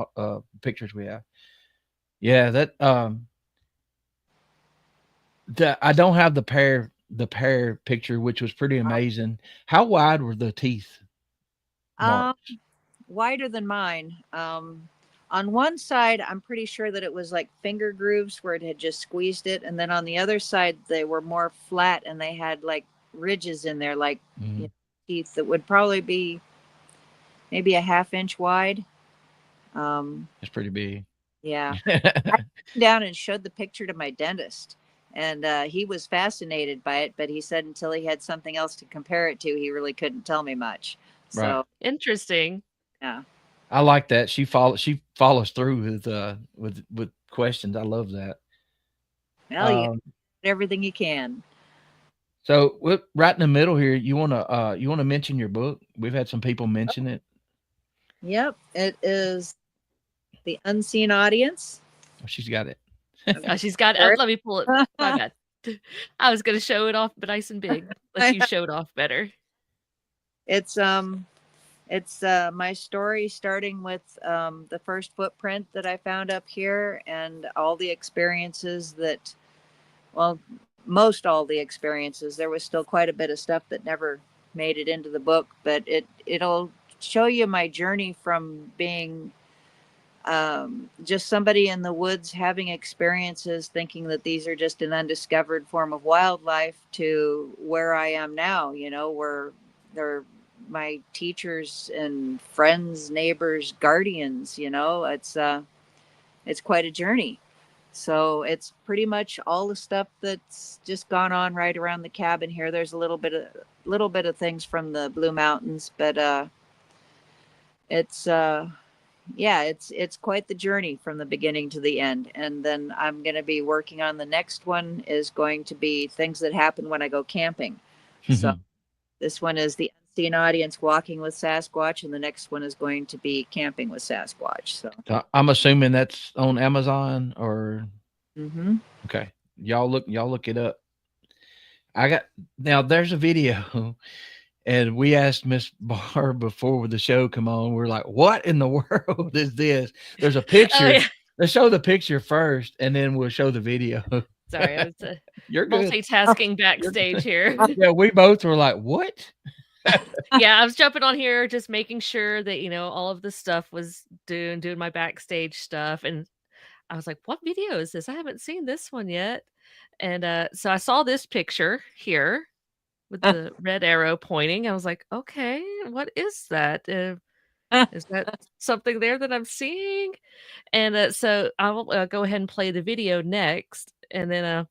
pictures we have. Yeah, that I don't have the pair picture, which was pretty amazing. How wide were the teeth? Wider than mine. On one side, I'm pretty sure that it was like finger grooves where it had just squeezed it, and then on the other side, they were more flat and they had like ridges in there, like teeth that would probably be maybe a half inch wide. It's pretty big. Yeah. I came down and showed the picture to my dentist, and he was fascinated by it, but he said until he had something else to compare it to, he really couldn't tell me much. Right. So, Interesting. yeah. I like that. She follows through with questions. I love that. Well, you Um, everything you can. so right in the middle here, you wanna mention your book? We've had some people mention it. Yep. It is The Unseen Audience. Oh, she's got it. Oh, she's got. Sure. Let me pull it. My bad. I was gonna show it off, but nice and big. Let you show it off better. It's my story starting with the first footprint that I found up here and all the experiences that, well, most all the experiences. There was still quite a bit of stuff that never made it into the book, but it'll show you my journey from being just somebody in the woods having experiences, thinking that these are just an undiscovered form of wildlife, to where I am now, where they're my teachers and friends, neighbors, guardians. It's quite a journey. So it's pretty much all the stuff that's just gone on right around the cabin here. There's a little bit of things from the Blue Mountains, but it's yeah, it's quite the journey from the beginning to the end. And then I'm going to be working on the next one, is going to be things that happen when I go camping. So this one is The Unseen Audience, Walking with Sasquatch, and the next one is going to be Camping with Sasquatch. So I'm assuming that's on Amazon or mhm. okay. Y'all look it up. Now there's a video and we asked Miss Barb before the show come on. We're like, what in the world is this? There's a Oh picture. yeah. Let's show the picture first and then we'll show the video. Sorry, I was You're good. multitasking backstage here. Yeah, we both were like, what? Yeah, I was jumping on here, just making sure that all of the stuff was doing my backstage stuff, and I was like, "What video is this? I haven't seen this one yet." And so I saw this picture here with the red arrow pointing. I was like, "Okay, what is that? Is that something there that I'm seeing?" And so I'll go ahead and play the video next, and then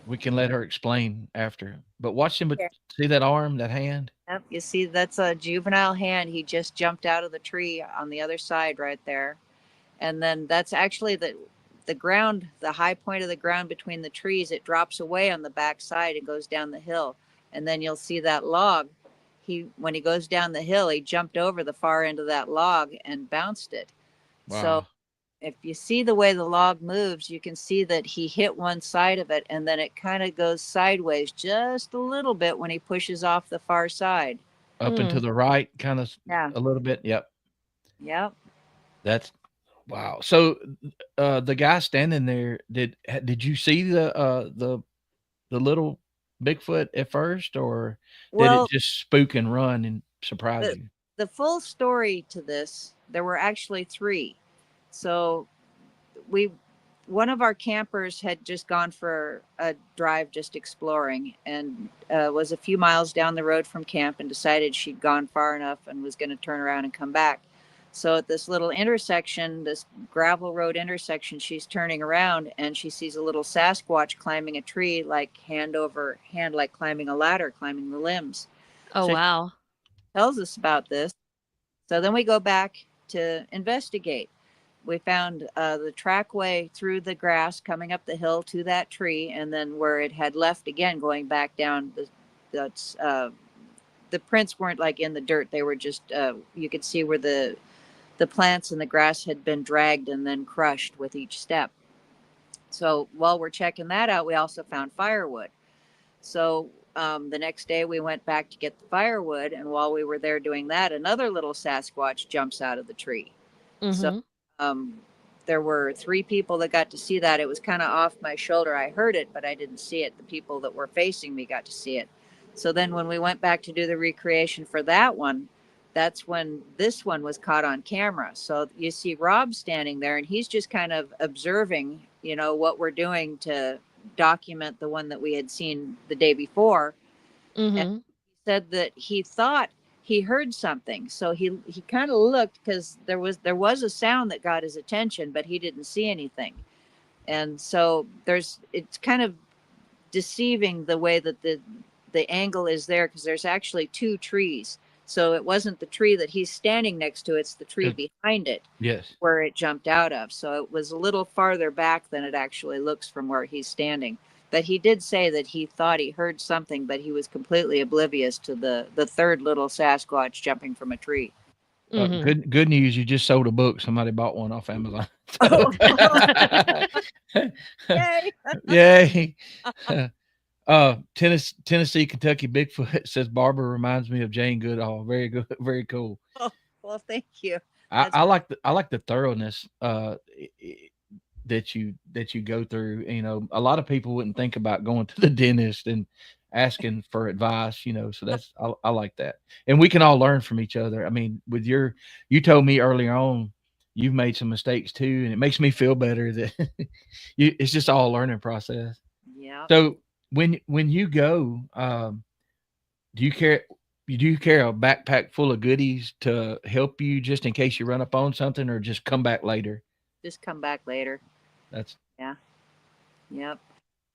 We can let her explain after. But watch him. Here. See that arm, that hand? Yep, you see that's a juvenile hand. He just jumped out of the tree on the other side right there. And then that's actually the ground, the high point of the ground between the trees. It drops away on the back side and goes down the hill. And then you'll see that log. When he goes down the hill, he jumped over the far end of that log and bounced it. Wow. So if you see the way the log moves, you can see that he hit one side of it, and then it kind of goes sideways just a little bit when he pushes off the far side. Up and to the right, kind of Yeah. a little bit. Yep. Yep. That's wow. So the guy standing there, did you see the little Bigfoot at first, or did Well, it just spook and run and surprise the you? the full story to this, there were actually three. So one of our campers had just gone for a drive, just exploring, and was a few miles down the road from camp, and decided she'd gone far enough and was going to turn around and come back. So at this little intersection, this gravel road intersection, she's turning around and she sees a little Sasquatch climbing a tree, like hand over hand, like climbing a ladder, climbing the limbs. oh So wow. she tells us about this. So then we go back to investigate. We found the trackway through the grass coming up the hill to that tree, and then where it had left again, going back down. The prints weren't like in the dirt; they were just you could see where the plants and the grass had been dragged and then crushed with each step. So while we're checking that out, we also found firewood. So the next day we went back to get the firewood, and while we were there doing that, another little Sasquatch jumps out of the tree. So Mhm. there were three people that got to see that. It was kind of off my shoulder. I heard it, but I didn't see it. The people that were facing me got to see it. So then when we went back to do the recreation for that one, that's when this one was caught on camera. So you see Rob standing there, and he's just kind of observing, what we're doing to document the one that we had seen the day before. And Mhm. he said that he thought he heard something. So he kind of looked, because there was a sound that got his attention, but he didn't see anything. And so it's kind of deceiving the way that the angle is there, because there's actually two trees. So it wasn't the tree that he's standing next to, it's the tree behind it. Yes. Where it jumped out of. So it was a little farther back than it actually looks from where he's standing. But he did say that he thought he heard something, but he was completely oblivious to the third little Sasquatch jumping from a tree. Good news, you just sold a book. Somebody bought one off Amazon. Oh. Yay. Yay. Tennessee, Kentucky Bigfoot says Barbara reminds me of Jane Goodall. Very good, very cool. Oh, well, thank you. I like the thoroughness that you go through. You know, a lot of people wouldn't think about going to the dentist and asking for advice, you know, so I like that. And we can all learn from each other. I mean, you told me earlier on, you've made some mistakes too, and it makes me feel better that it's just all a learning process. Yeah. So when you go, do you carry a backpack full of goodies to help you just in case you run up on something, or just come back later? Just come back later. Yeah. Yep.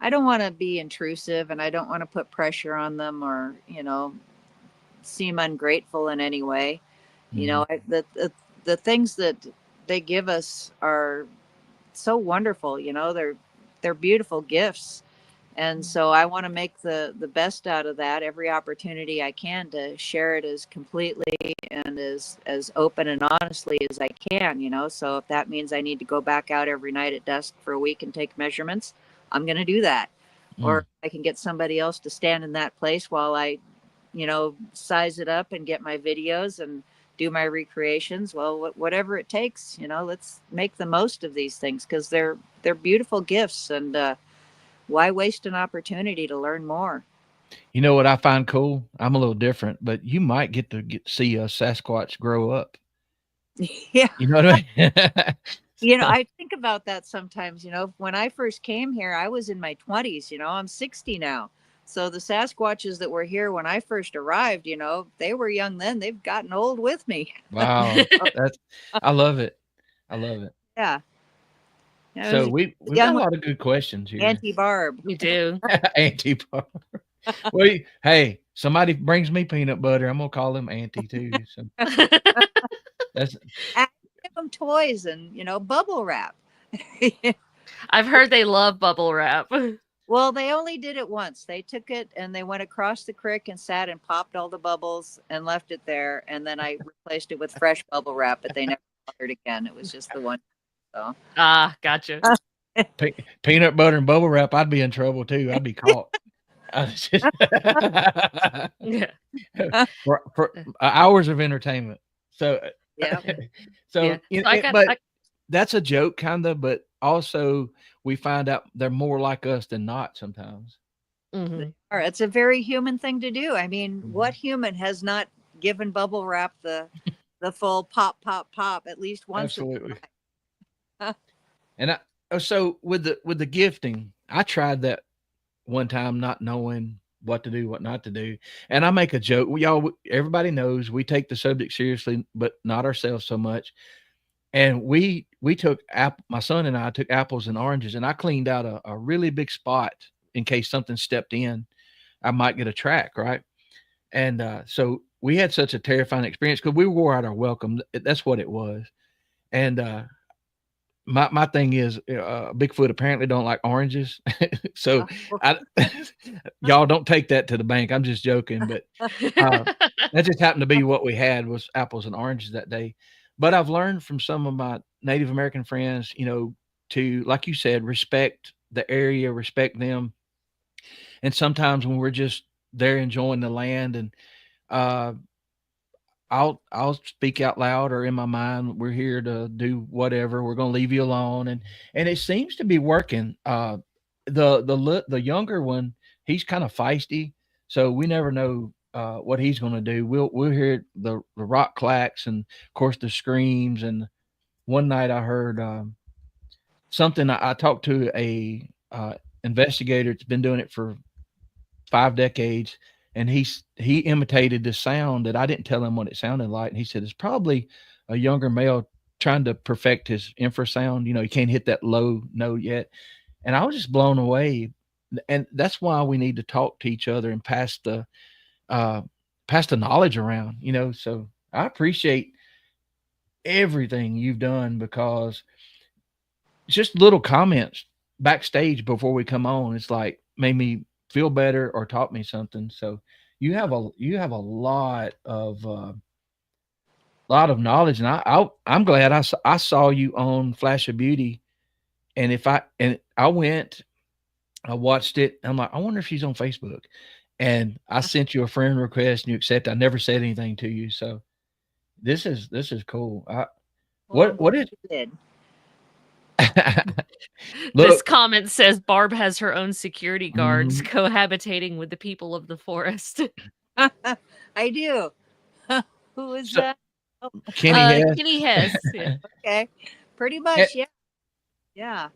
I don't want to be intrusive, and I don't want to put pressure on them, or, you know, seem ungrateful in any way. You know, the things that they give us are so wonderful. You know, they're beautiful gifts. And so I want to make the best out of that, every opportunity I can, to share it as completely and as open and honestly as I can, you know. So if that means I need to go back out every night at dusk for a week and take measurements, I'm going to do that. Or I can get somebody else to stand in that place while I, you know, size it up and get my videos and do my recreations. Well, whatever it takes, you know, let's make the most of these things, because they're beautiful gifts. And why waste an opportunity to learn more? You know what I find cool? I'm a little different, but you might get to see a Sasquatch grow up. Yeah. You know what I mean? You know, I think about that sometimes. You know, when I first came here, I was in my 20s. You know, I'm 60 now. So the Sasquatches that were here when I first arrived, you know, they were young then. They've gotten old with me. Wow. I love it. I love it. Yeah. You know, So we've got a lot of good questions here. Auntie Barb. We do. Auntie Barb. Well, hey, somebody brings me peanut butter, I'm gonna call them Auntie too. So that's Give them toys and, you know, bubble wrap. I've heard they love bubble wrap. Well, they only did it once. They took it and they went across the creek and sat and popped all the bubbles and left it there. And then I replaced it with fresh bubble wrap, but they never bothered again. It was just the one. So. Gotcha. Peanut butter and bubble wrap, I'd be in trouble too. I'd be caught. Yeah. for hours of entertainment. So Yeah. So, Yeah. That's a joke kind of, but also we find out they're more like us than not sometimes. It's a very human thing to do. I mean, what human has not given bubble wrap the full pop at least once? Absolutely. And so with the gifting, I tried that one time, not knowing what to do, what not to do. And I make a joke. Everybody knows we take the subject seriously, but not ourselves so much. And we took my son and I took apples and oranges, and I cleaned out a really big spot in case something stepped in, I might get a track, right? And so we had such a terrifying experience because we wore out our welcome. That's what it was. And my thing is, Bigfoot apparently don't like oranges. So y'all don't take that to the bank. I'm just joking, but that just happened to be what we had was apples and oranges that day. But I've learned from some of my Native American friends, you know, to, like you said, respect the area, respect them. And sometimes when we're just there enjoying the land, and I'll speak out loud or in my mind, we're here to do whatever. We're going to leave you alone. And it seems to be working. The younger one, he's kind of feisty, so we never know what he's going to do. We'll hear the rock clacks and of course the screams. And one night I heard something. I talked to a investigator that's been doing it for 5 decades, and he imitated the sound that I didn't tell him what it sounded like. And he said it's probably a younger male trying to perfect his infrasound. You know, he can't hit that low note yet. And I was just blown away. And that's why we need to talk to each other and uh pass the knowledge around, you know. So I appreciate everything you've done, because just little comments backstage before we come on, it's like made me feel better or taught me something. So you have a lot of knowledge, and I'm glad I saw you on Flash of Beauty. And I went, I watched it. I'm like, I wonder if she's on Facebook. And I sent you a friend request and you accepted. I never said anything to you. So this is cool. Well, I'm What glad is you did. This look? comment says Barb has her own security guards Mhm. cohabitating with the people of the forest. I do. Who is So that? Oh, Kenny has Kenny Hess. Yeah. okay. Pretty eh, much, yeah. Yeah.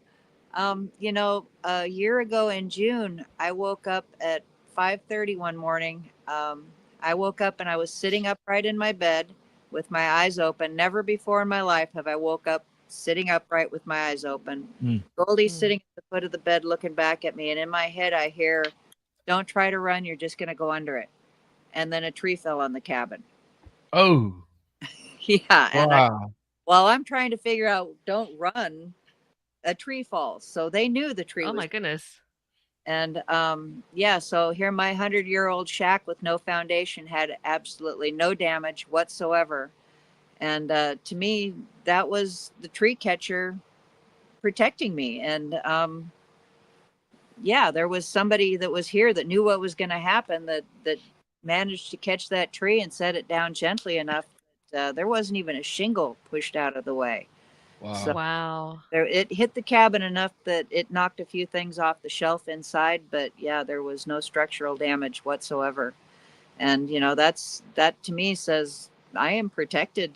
A year ago in June, I woke up at 5:30 one morning. I woke up and I was sitting upright in my bed with my eyes open. Never before in my life have I woke up sitting upright with my eyes open. mm. Goldie's Mm. sitting at the foot of the bed looking back at me, and in my head I hear, "Don't try to run, you're just gonna go under it." And then a tree fell on the cabin. Oh, Yeah, and wow. while I'm trying to figure out, don't run, a tree falls. So they knew the tree Oh was. my goodness. And yeah, so here my 100-year-old shack with no foundation had absolutely no damage whatsoever. And to me, that was the tree catcher protecting me. And yeah, there was somebody that was here that knew what was going to happen, that managed to catch that tree and set it down gently enough that there wasn't even a shingle pushed out of the way. So Wow. Wow. it hit the cabin enough that it knocked a few things off the shelf inside, but yeah, there was no structural damage whatsoever. And that to me says I am protected.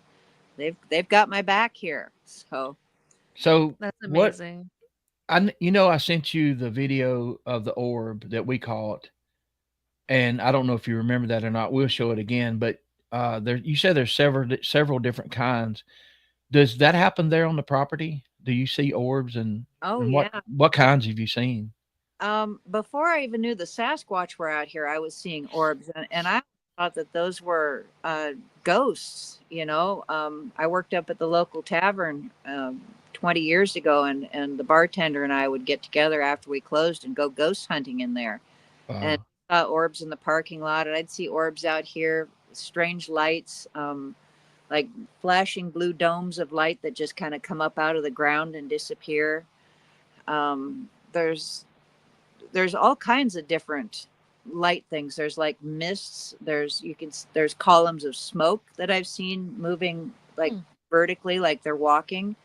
They've got my back here. So So That's what amazing. I sent you the video of the orb that we caught, and I don't know if you remember that or not. We'll show it again, but there you said there's several different kinds. Does that happen there on the property? Do you see orbs, oh and yeah. what kinds have you seen? Before I even knew the Sasquatch were out here, I was seeing orbs, and I thought that those were ghosts. I worked up at the local tavern 20 years ago, and the bartender and I would get together after we closed and go ghost hunting in there, and Wow. saw orbs in the parking lot, and I'd see orbs out here, strange lights, like flashing blue domes of light that just kind of come up out of the ground and disappear. There's all kinds of different light things. There's like mists. There's columns of smoke that I've seen moving like Hmm. vertically, like they're walking.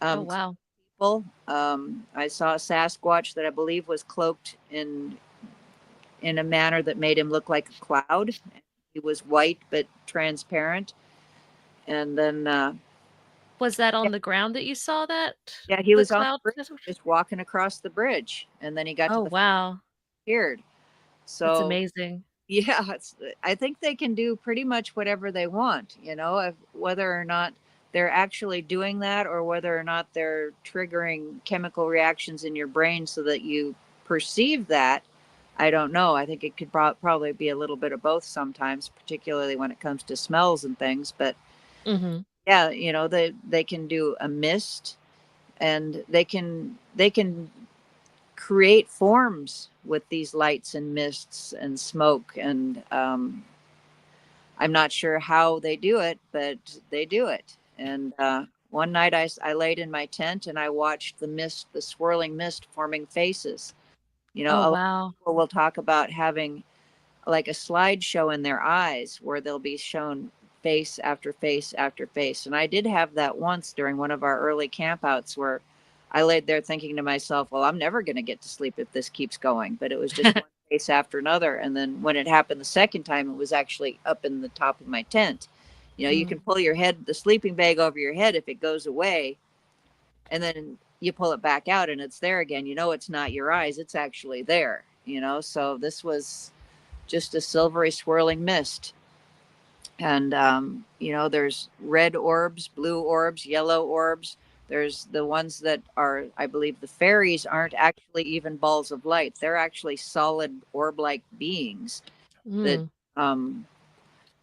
Oh Cloaked wow. people. I saw a Sasquatch that I believe was cloaked in a manner that made him look like a cloud. He was white but transparent. And then Was that yeah, on the ground that you saw that? yeah, he The was on the cloud? bridge, just walking across the bridge, and then he got to Oh the wow. pier. That's So amazing. yeah, I think they can do pretty much whatever they want, whether or not they're actually doing that or whether or not they're triggering chemical reactions in your brain so that you perceive that. I don't know. I think it could probably be a little bit of both sometimes, particularly when it comes to smells and things. But Mhm. yeah, they can do a mist, and they can create forms with these lights and mists and smoke, and I'm not sure how they do it, but they do it. And one night I laid in my tent and I watched the swirling mist forming faces. Oh A lot of wow. people will talk about having like a slideshow in their eyes where they'll be shown face after face after face. And I did have that once during one of our early campouts where I laid there thinking to myself, well, I'm never going to get to sleep if this keeps going. But it was just one face after another. And then when it happened the second time, it was actually up in the top of my tent. You Mm. can pull the sleeping bag over your head if it goes away, and then you pull it back out and it's there again. It's not your eyes, it's actually there. So this was just a silvery swirling mist. And, there's red orbs, blue orbs, yellow orbs. There's the ones that are, I believe the fairies aren't actually even balls of light. They're actually solid orb-like beings that, Mm.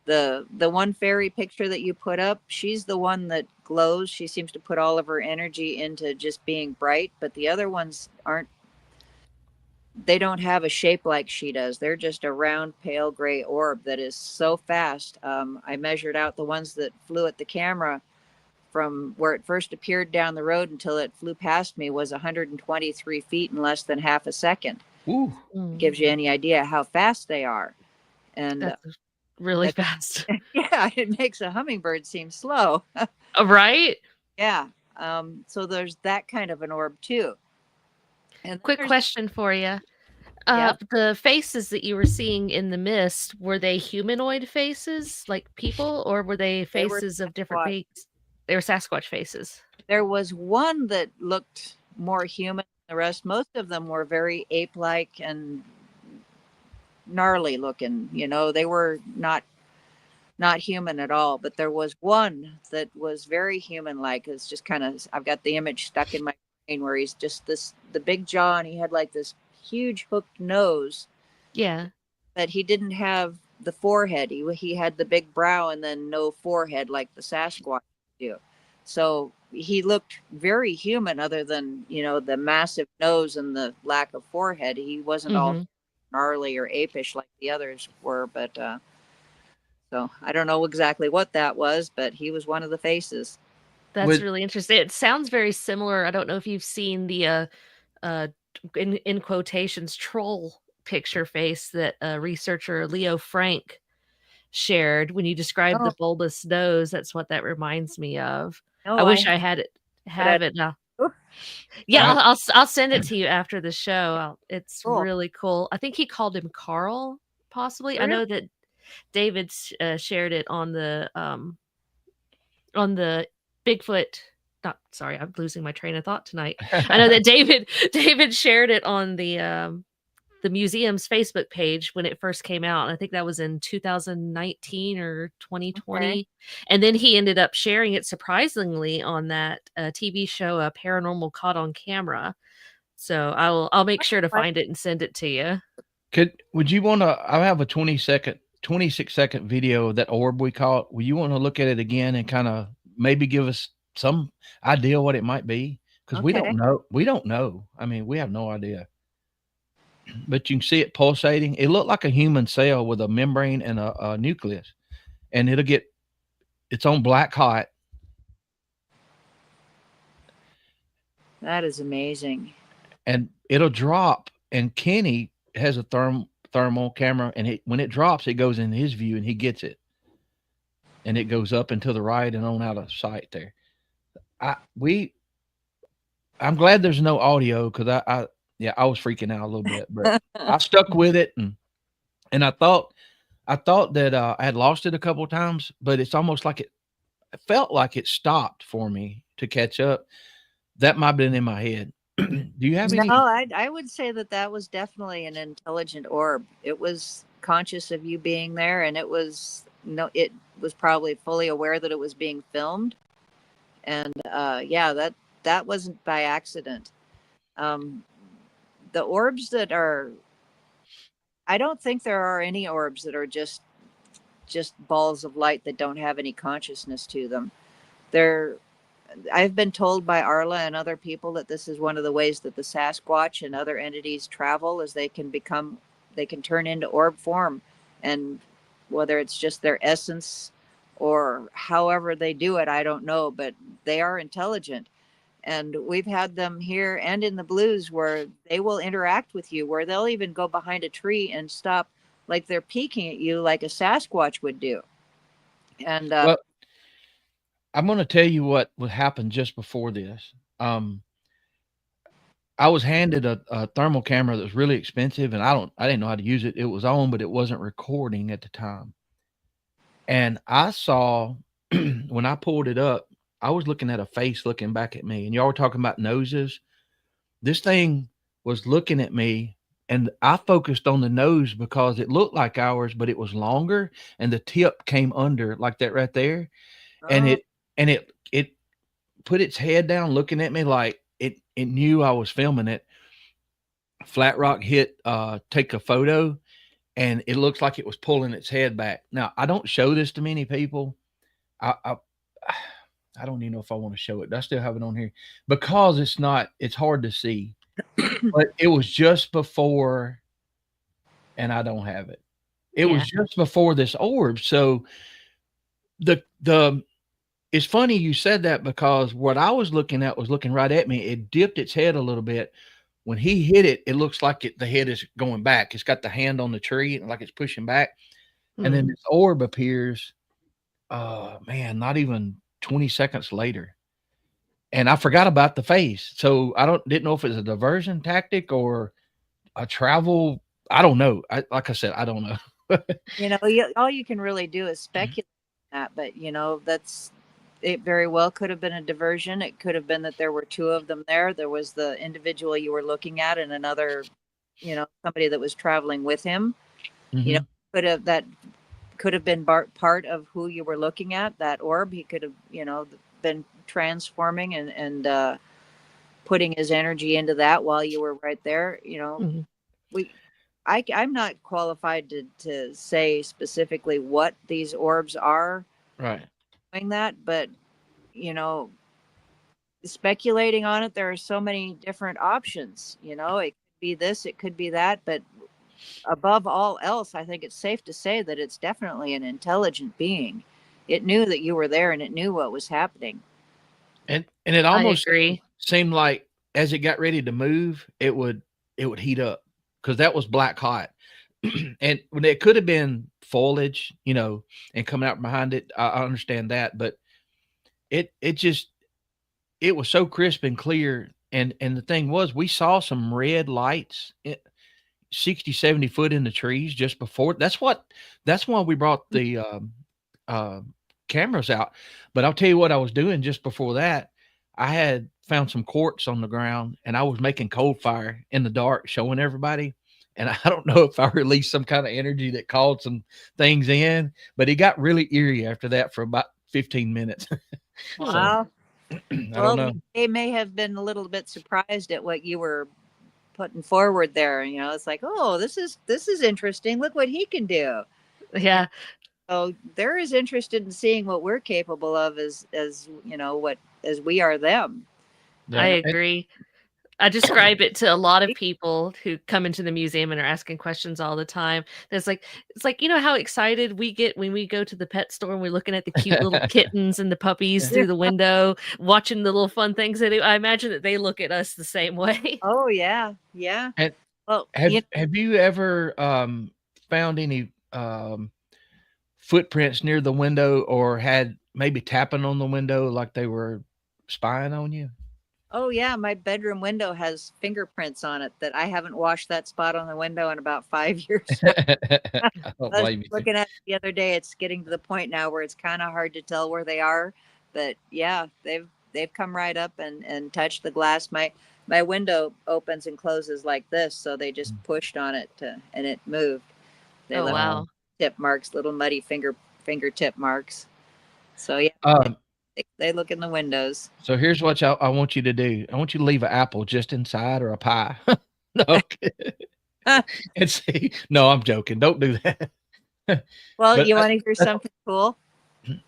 the one fairy picture that you put up, she's the one that glows. She seems to put all of her energy into just being bright, but the other ones aren't. They don't have a shape like she does. They're just a round, pale gray orb that is so fast. I measured out the ones that flew at the camera from where it first appeared down the road until it flew past me was 123 feet in less than half a second. Ooh. It gives you any idea how fast they are. And That's really that- fast. yeah, it makes a hummingbird seem slow. Right? Yeah. So there's that kind of an orb too. And then Quick there's- question for you. Yep. The faces that you were seeing in the mist, were they humanoid faces like people, or were they They were faces of different Sasquatch. faces? They were Sasquatch faces. There was one that looked more human than the rest. Most of them were very ape-like and gnarly looking. They were not human at all. But there was one that was very human-like. It's just kind of, I've got the image stuck in my brain where he's just the big jaw, and he had like this huge hooked nose, Yeah. but he didn't have the forehead. He had the big brow and then no forehead like the Sasquatch do. So he looked very human, other than the massive nose and the lack of forehead. He wasn't all gnarly or apish like the others were. But so I don't know exactly what that was, but he was one of the faces. That's With- really interesting. It sounds very similar. I don't know if you've seen the in quotations troll picture face that researcher Leo Frank shared when you described the Oh. bulbous nose. That's what that reminds me of. No, I wish I had it now. Yeah, I'll send it to you after the show. It's Cool. really cool. I think he called him Carl, possibly. I know that David shared it on the Bigfoot. Not sorry, I'm losing my train of thought tonight. I know that David shared it on the museum's Facebook page when it first came out. And I think that was in 2019 or 2020. Okay. And then he ended up sharing it surprisingly on that TV show, Paranormal Caught on Camera. So I'll make sure to find it and send it to you. Would you want to? I have a 26-second video of that orb we caught. Will you want to look at it again and kind of maybe give us some idea what it might be? Because we don't know. We don't know. I mean, we have no idea. But you can see it pulsating. It looked like a human cell with a membrane and a nucleus, and it's on black hot. That is amazing. And it'll drop. And Kenny has a thermal camera, and when it drops, it goes in his view, and he gets it, and it goes up and to the right and on out of sight there. I'm glad there's no audio, because I was freaking out a little bit, but I stuck with it, and I thought that I had lost it a couple of times, but it's almost like it felt like it stopped for me to catch up. That might have been in my head. Do you have any? No, I would say that was definitely an intelligent orb. It was conscious of you being there, and it was probably fully aware that it was being filmed. And that wasn't by accident. The orbs that are, I don't think there are any orbs that are just balls of light that don't have any consciousness to them. I've been told by Arla and other people that this is one of the ways that the Sasquatch and other entities travel, is they can turn into orb form. And whether it's just their essence or however they do it, I don't know, but they are intelligent. And we've had them here and in the blues where they will interact with you, where they'll even go behind a tree and stop, like they're peeking at you like a Sasquatch would do. And well, I'm going to tell you what happened just before this. I was handed a thermal camera that was really expensive, and I didn't know how to use it. It was on, but it wasn't recording at the time. And I saw when I pulled it up, I was looking at a face looking back at me, and y'all were talking about noses. This thing was looking at me and I focused on the nose because it looked like ours, but it was longer, and the tip came under like that right there, and Oh, it put its head down looking at me like it knew I was filming it. Flat Rock hit take a photo, and it looks like it was pulling its head back. Now, I don't show this to many people. I I don't even know if I want to show it. I still have it on here because it's hard to see. But it was just before, and I don't have it. It Yeah. was just before this orb. So the it's funny you said that because what I was looking at was looking right at me. It dipped its head a little bit. When he hit it, it looks like the head is going back. It's got the hand on the tree like it's pushing back. And then Hmm. this orb appears, man, not even 20 seconds later. And I forgot about the face. So didn't know if it's a diversion tactic or a travel. I don't know. Like I said, I don't know. all you can really do is speculate on that, but it very well could have been a diversion. It could have been that there were two of them there. There was the individual you were looking at and another, somebody that was traveling with him. Mhm. That could have been part of who you were looking at, that orb. He could have, been transforming and putting his energy into that while you were right there. Mhm. I'm not qualified to say specifically what these orbs are Right. doing that, but you know, speculating on it, there are so many different options. It could be this, it could be that, but above all else, I think it's safe to say that it's definitely an intelligent being. It knew that you were there and it knew what was happening. And it I almost agree. seemed like as it got ready to move, it would heat up because that was black hot. And when it could have been foliage, and coming out behind it, I understand that, but it it was so crisp and clear. And the thing was, we saw some red lights 60, 70 foot in the trees just before. That's why we brought the uh, cameras out. But I'll tell you what I was doing just before that. I had found some quartz on the ground and I was making cold fire in the dark, showing everybody. And I don't know if I released some kind of energy that called some things in, but it got really eerie after that for about 15 minutes. So Wow. I don't Well, know. they may have been a little bit surprised at what you were putting forward there. It's like, oh, this is interesting. Look what he can do. Yeah, So they're as interested in seeing what we're capable of as what as we are them. I Yeah. agree. I describe it to a lot of people who come into the museum and are asking questions all the time. It's like how excited we get when we go to the pet store and we're looking at the cute little kittens and the puppies Yeah. through the window, watching the little fun things they do. I imagine that they look at us the same way. Oh yeah, yeah. And Well, have you ever found any footprints near the window or had maybe tapping on the window like they were spying on you? oh yeah, my bedroom window has fingerprints on it that I haven't washed that spot on the window in about 5 years. I don't I was blame you. looking at it the other day. It's getting to the point now where it's kind of hard to tell where they are. But yeah, they've come right up and touched the glass. My window opens and closes like this, so they just pushed on it and it moved. They Oh, left Wow. wow. tip marks, little muddy fingertip marks. So yeah, Um, they look in the windows. so here's what I want you to do. I want you to leave an apple just inside or a pie. No, and see. No, I'm joking. Don't do that. Well, But you want to hear something cool?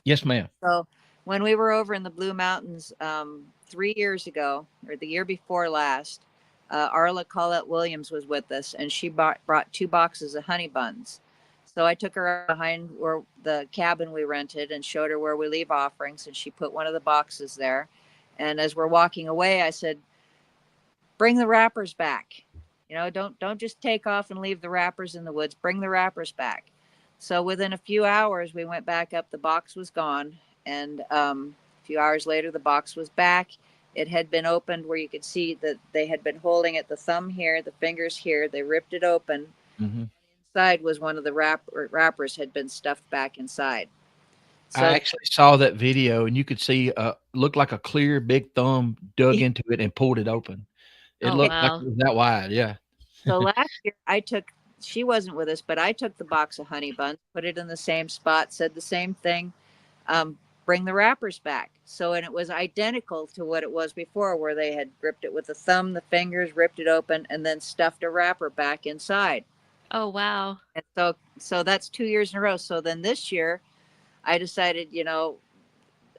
yes, ma'am. So when we were over in the Blue Mountains 3 years ago, or the year before last, Arla Collette Williams was with us, and she brought 2 boxes of honey buns. So I took her behind where the cabin we rented and showed her where we leave offerings, and she put one of the boxes there. And as we're walking away, I said, "Bring the wrappers back. Don't just take off and leave the wrappers in the woods. Bring the wrappers back." So within a few hours, we went back up. The box was gone, and a few hours later, the box was back. It had been opened where you could see that they had been holding it, the thumb here, the fingers here. They ripped it open. Hmm. Inside was one of the wrappers had been stuffed back inside. I So actually saw that video, and you could see looked like a clear big thumb dug into it and pulled it open. It Oh, looked like wow. it was that wide. Yeah. So last year she wasn't with us, but I took the box of honey buns, put it in the same spot, said the same thing, bring the wrappers back. So, and it was identical to what it was before, where they had ripped it with the thumb, the fingers, ripped it open, and then stuffed a wrapper back inside. Oh, wow. And so that's 2 years in a row. So then this year I decided,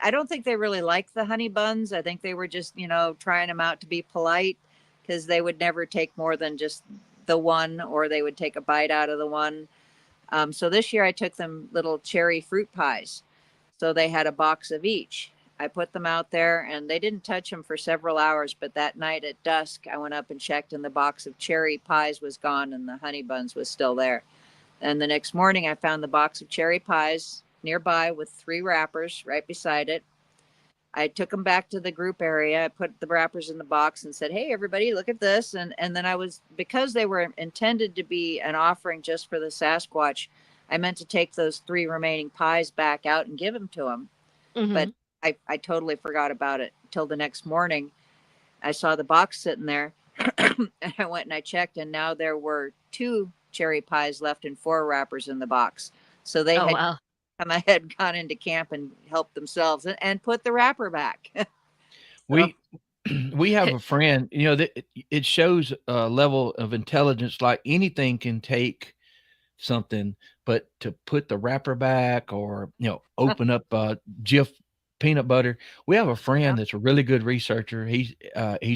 I don't think they really liked the honey buns. I think they were just, trying them out to be polite, because they would never take more than just the one, or they would take a bite out of the one. So this year I took them little cherry fruit pies. So they had a box of each. I put them out there and they didn't touch them for several hours. But that night at dusk, I went up and checked, and the box of cherry pies was gone and the honey buns was still there. And the next morning I found the box of cherry pies nearby with 3 wrappers right beside it. I took them back to the group area. I put the wrappers in the box and said, "Hey, everybody, look at this." And then because they were intended to be an offering just for the Sasquatch, I meant to take those 3 remaining pies back out and give them to him. But I totally forgot about it till the next morning. I saw the box sitting there and I went and I checked, and now there were 2 cherry pies left and 4 wrappers in the box. So they wow. had gone into camp and helped themselves and put the wrapper back. We we have a friend, that it shows a level of intelligence. Like anything can take something, but to put the wrapper back, or open up Jif peanut butter. We have a friend that's a really good researcher. He's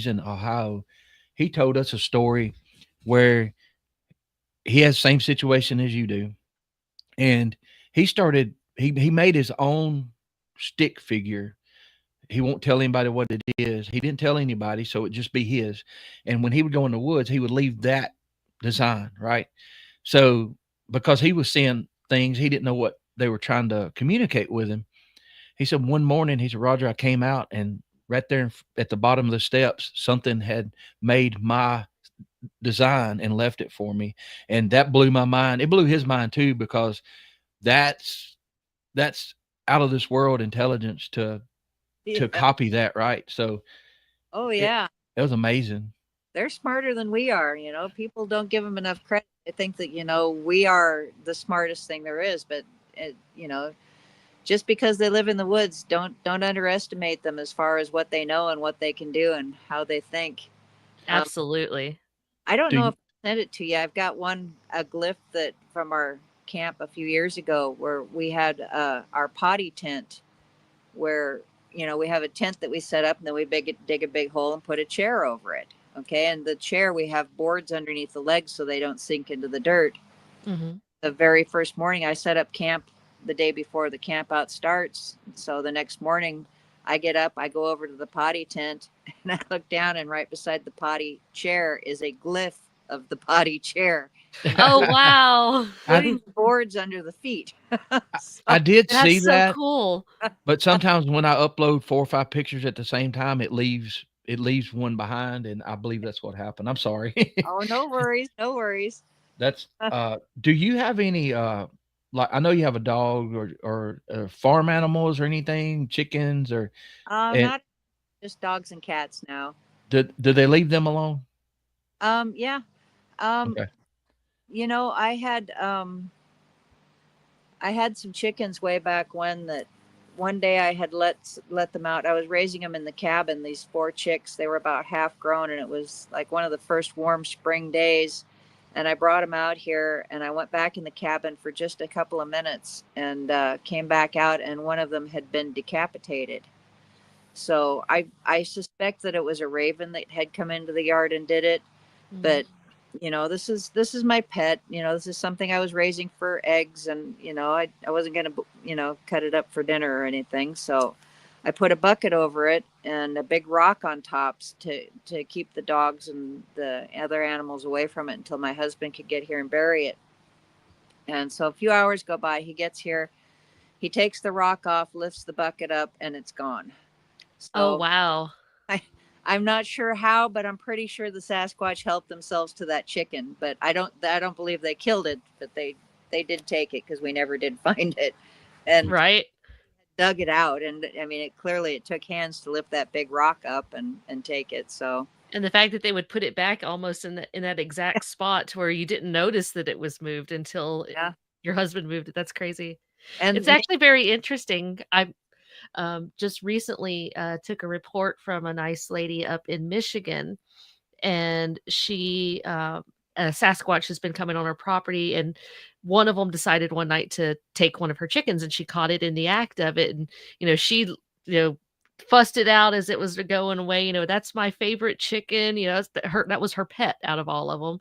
in Ohio. He told us a story where he has the same situation as you do, and he made his own stick figure. He won't tell anybody what it is. He didn't tell anybody, so it'd just be his. And when he would go in the woods, he would leave that design, right? So because he was seeing things, he didn't know what they were trying to communicate with him. He said one morning, he said, "Roger, I came out, and right there at the bottom of the steps, something had made my design and left it for me." And that blew my mind. It blew his mind too, because that's out of this world intelligence to copy that, right? So Oh yeah. it was amazing. They're smarter than we are. People don't give them enough credit. I think that, we are the smartest thing there is, but just because they live in the woods, don't underestimate them as far as what they know and what they can do and how they think. Absolutely. I don't know if I sent it to you. I've got a glyph that from our camp a few years ago, where we had our potty tent, where we have a tent that we set up, and then we dig a big hole and put a chair over it. Okay. And the chair, we have boards underneath the legs so they don't sink into the dirt. The very first morning I set up camp, the day before the camp out starts. So the next morning I get up, I go over to the potty tent, and I look down, and right beside the potty chair is a glyph of the potty chair. Oh, wow. Putting boards under the feet. I did see That's so that, cool. but sometimes when I upload 4 or 5 pictures at the same time, it leaves one behind, and I believe that's what happened. I'm sorry. Oh, no worries. No worries. That's do you have any like, I know you have a dog or farm animals or anything, chickens or Not just dogs and cats now. do they leave them alone? Yeah. Okay. I had some chickens way back when, that one day I had let them out. I was raising them in the cabin, these 4 chicks. They were about half grown, and it was like one of the first warm spring days. And I brought them out here, and I went back in the cabin for just a couple of minutes, and came back out, and one of them had been decapitated. So I suspect that it was a raven that had come into the yard and did it. But this is my pet. This is something I was raising for eggs, and I wasn't going to cut it up for dinner or anything. So I put a bucket over it and a big rock on tops to keep the dogs and the other animals away from it until my husband could get here and bury it. And so a few hours go by. He gets here, he takes the rock off, lifts the bucket up, and it's gone. So Oh, wow. I'm not sure how, but I'm pretty sure the Sasquatch helped themselves to that chicken. But I don't believe they killed it, but they did take it, because we never did find it. And Right. dug it out, and I mean, it took hands to lift that big rock up and take it. So And the fact that they would put it back almost in that exact spot to where you didn't notice that it was moved until Yeah. your husband moved it. That's crazy. It's And actually very interesting. I just recently took a report from a nice lady up in Michigan, and she a Sasquatch has been coming on her property, and one of them decided one night to take one of her chickens, and she caught it in the act of it, and she fussed it out as it was going away. That's my favorite chicken. That was her pet out of all of them,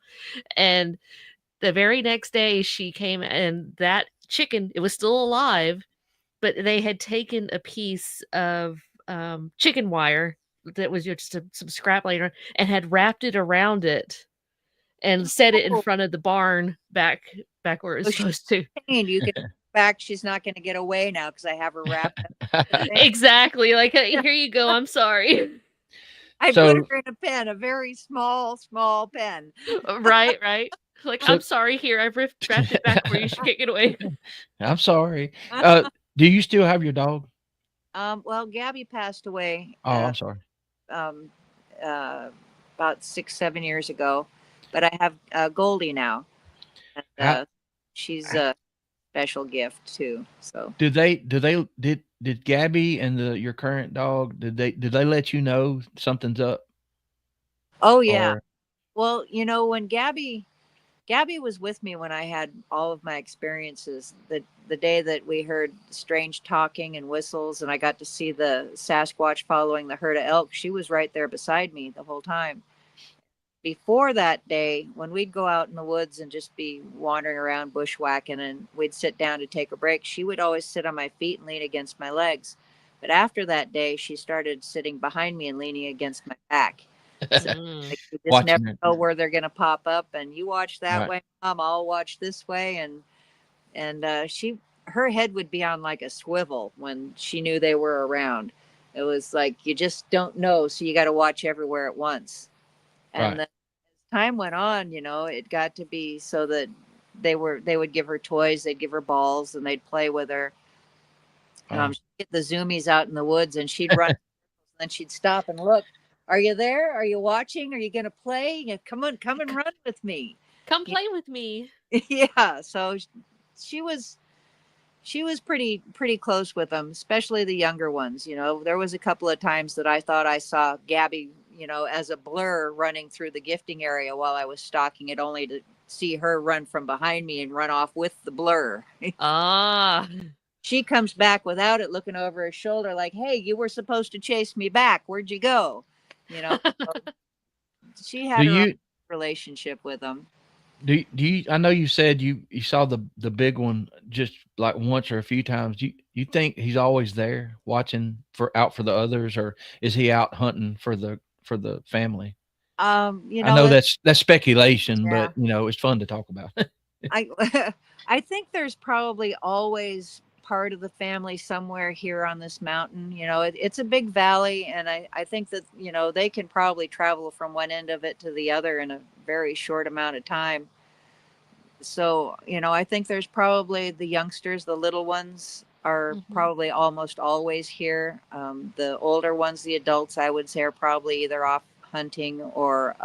and the very next day she came, and that chicken, it was still alive, but they had taken a piece of chicken wire that was just some scrap later and had wrapped it around it and set it in oh, front of the barn back where it so was she's supposed to. saying you can back. She's not going to get away now because I have her wrapped up. Exactly. Like, here you go. I'm sorry. I So- put her in a pen, a very small pen. Right. Like, So- I'm sorry. Here, I've wrapped it back where you should get away. I'm sorry. Do you still have your dog? Well, Gabby passed away. Oh, I'm sorry. Um, about 6-7 years ago, but I have Goldie now. And, she's a special gift too. So Did Gabby and your current dog, did they let you know something's up? oh yeah. Or- Well, when Gabby was with me when I had all of my experiences, the day that we heard strange talking and whistles and I got to see the Sasquatch following the herd of elk, she was right there beside me the whole time. Before that day, when we'd go out in the woods and just be wandering around bushwhacking and we'd sit down to take a break, she would always sit on my feet and lean against my legs. But after that day, she started sitting behind me and leaning against my back. So, Mm. like, you just Watching never it. know where they're going to pop up, and you watch that Right. way, Mom, I'll watch this way. And her head would be on like a swivel when she knew they were around. It was like you just don't know, so you got to watch everywhere at once. And Right. then as time went on, it got to be so that they would give her toys, they'd give her balls, and they'd play with her. She'd get the zoomies out in the woods, and she'd run, and then she'd stop and look. Are you there? Are you watching? Are you going to play? Yeah, come and run with me. Come play with me. Yeah. So she was pretty close with them, especially the younger ones. There was a couple of times that I thought I saw Gabby, as a blur running through the gifting area while I was stalking it, only to see her run from behind me and run off with the blur. Ah. She comes back without it, looking over her shoulder like, hey, you were supposed to chase me back. Where'd you go? So she had Do her own you relationship with them. do you I know you said you saw the big one just like once or a few times. Do you think he's always there watching out for the others, or is he out hunting for the family? I know that's speculation, Yeah. but it's fun to talk about. I think there's probably always part of the family somewhere here on this mountain. It's a big valley, and I think that they can probably travel from one end of it to the other in a very short amount of time. So I think there's probably the youngsters, the little ones are probably almost always here. The older ones, the adults, I would say, are probably either off hunting or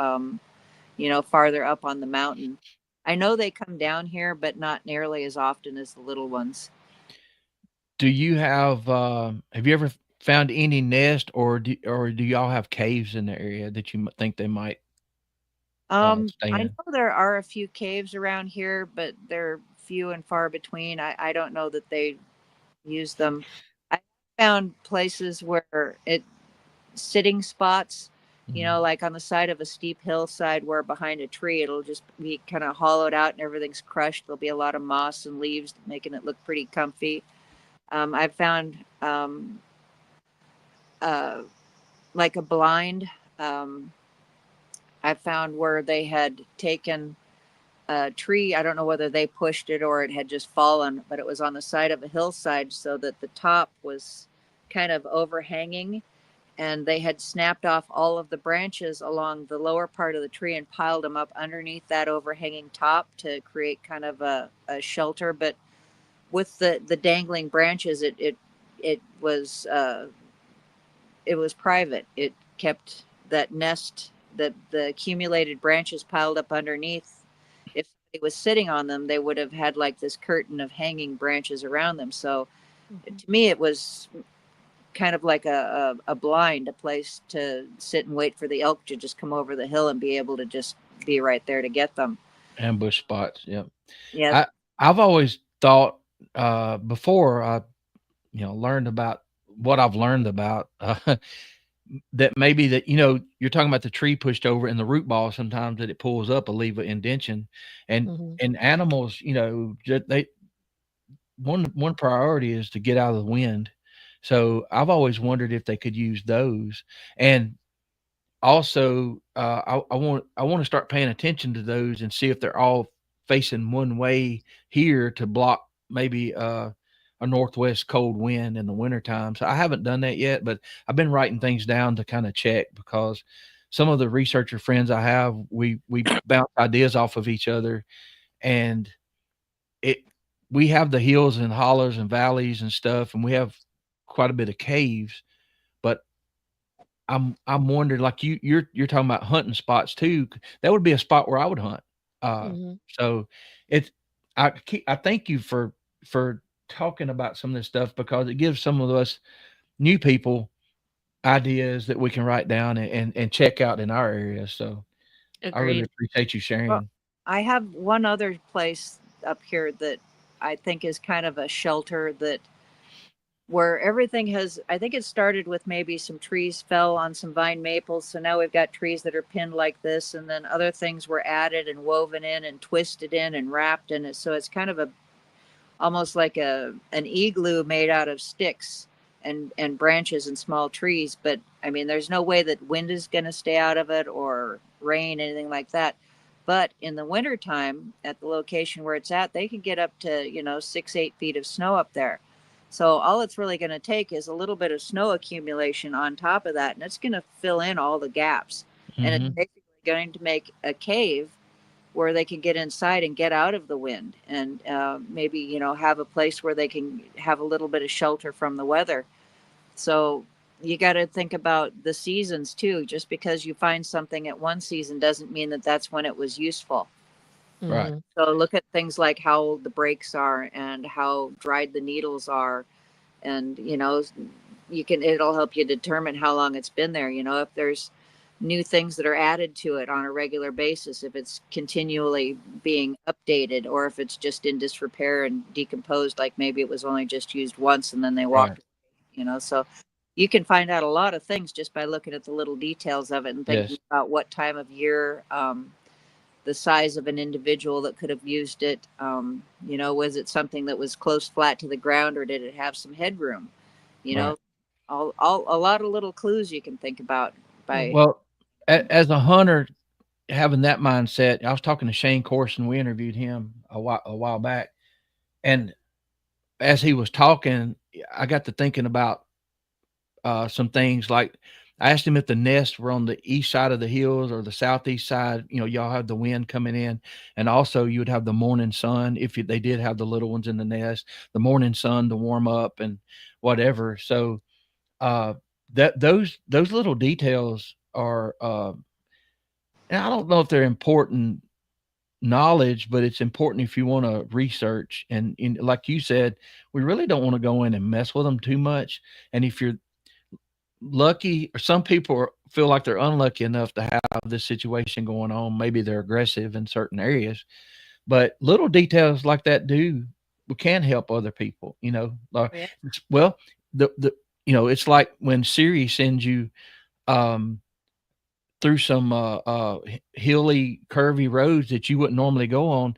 farther up on the mountain. I know they come down here, but not nearly as often as the little ones. Do you have you ever found any nest, or do y'all have caves in the area that you think they might stay I in? know there are a few caves around here, but they're few and far between. I don't know that they use them. I found places where sitting spots, like on the side of a steep hillside where behind a tree, it'll just be kind of hollowed out and everything's crushed. There'll be a lot of moss and leaves making it look pretty comfy. I've found like a blind. I found where they had taken a tree. I don't know whether they pushed it or it had just fallen, but it was on the side of a hillside so that the top was kind of overhanging, and they had snapped off all of the branches along the lower part of the tree and piled them up underneath that overhanging top to create kind of a shelter. But with the dangling branches, it was private. It kept that nest the accumulated branches piled up underneath, if it was sitting on them, they would have had like this curtain of hanging branches around them. So to me, it was kind of like a blind, a place to sit and wait for the elk to just come over the hill and be able to just be right there to get them. Ambush spots. Yep. Yeah. I've always thought before I learned about what I've learned about that maybe that you're talking about the tree pushed over and the root ball sometimes that it pulls up will leave an indention, and animals they one priority is to get out of the wind. So I've always wondered if they could use those. And also I want to start paying attention to those and see if they're all facing one way here to block maybe a northwest cold wind in the wintertime. So I haven't done that yet, but I've been writing things down to kind of check, because some of the researcher friends I have, we bounce ideas off of each other, and we have the hills and hollers and valleys and stuff, and we have quite a bit of caves, but I'm wondering, like you're talking about hunting spots too. That would be a spot where I would hunt. So it's I thank you for talking about some of this stuff, because it gives some of us new people ideas that we can write down and check out in our area. So I really Agreed. appreciate you sharing. Well, I have one other place up here that I think is kind of a shelter, that where everything has, I think it started with maybe some trees fell on some vine maples. So now we've got trees that are pinned like this, and then other things were added and woven in and twisted in and wrapped in it. So it's kind of almost like an igloo made out of sticks and branches and small trees. But I mean, there's no way that wind is going to stay out of it, or rain, anything like that. But in the wintertime, at the location where it's at, they can get up to 6-8 feet of snow up there. So all it's really going to take is a little bit of snow accumulation on top of that, and it's going to fill in all the gaps. And it's basically going to make a cave where they can get inside and get out of the wind, and maybe have a place where they can have a little bit of shelter from the weather. So you got to think about the seasons too. Just because you find something at one season doesn't mean that that's when it was useful. Right. So look at things like how the breaks are and how dried the needles are, and it'll help you determine how long it's been there. If there's new things that are added to it on a regular basis, if it's continually being updated, or if it's just in disrepair and decomposed, like maybe it was only just used once and then they walked away. So you can find out a lot of things just by looking at the little details of it and thinking about what time of year, the size of an individual that could have used it. Was it something that was close flat to the ground, or did it have some headroom? All a lot of little clues you can think about by. Well, as a hunter, having that mindset, I was talking to Shane Corson. We interviewed him a while back, and as he was talking, I got to thinking about some things. Like, I asked him if the nests were on the east side of the hills or the southeast side. Y'all have the wind coming in, and also you would have the morning sun if they did have the little ones in the nest. The morning sun to warm up and whatever. So that those little details are, and I don't know if they're important knowledge, but it's important if you want to research. And like you said, we really don't want to go in and mess with them too much. And if you're lucky, or some people feel like they're unlucky enough to have this situation going on, maybe they're aggressive in certain areas, but little details like that can help other people. Well, it's like when Siri sends you through some hilly, curvy roads that you wouldn't normally go on.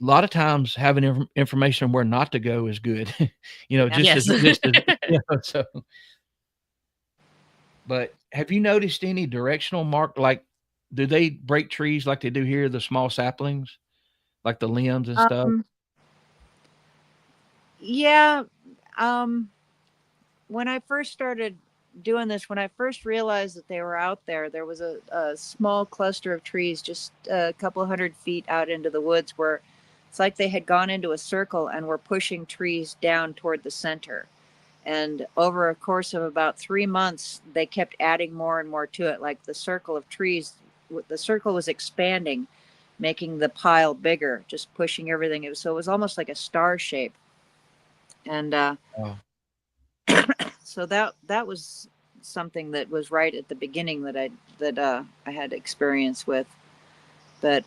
A lot of times having information where not to go is good. So. But have you noticed any directional mark? Like, do they break trees like they do here, the small saplings, like the limbs and stuff? Yeah. When I first started doing this, when I first realized that they were out there, there was a small cluster of trees just a couple 100 feet out into the woods, where it's like they had gone into a circle and were pushing trees down toward the center. And over a course of about 3 months, they kept adding more and more to it. Like, the circle of trees the circle was expanding, making the pile bigger, just pushing everything. So it was almost like a star shape. And Wow. so that was something that was right at the beginning that I had experience with. But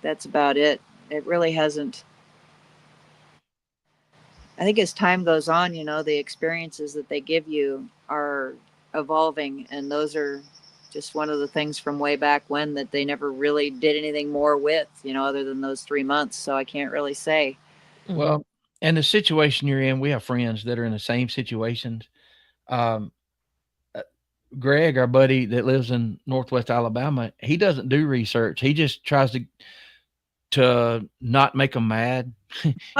that's about it. It really hasn't. I think as time goes on, the experiences that they give you are evolving, and those are just one of the things from way back when that they never really did anything more with, other than those 3 months. So I can't really say. Well, and the situation you're in, we have friends that are in the same situations. Um, Greg, our buddy that lives in Northwest Alabama, he doesn't do research. He just tries to not make them mad,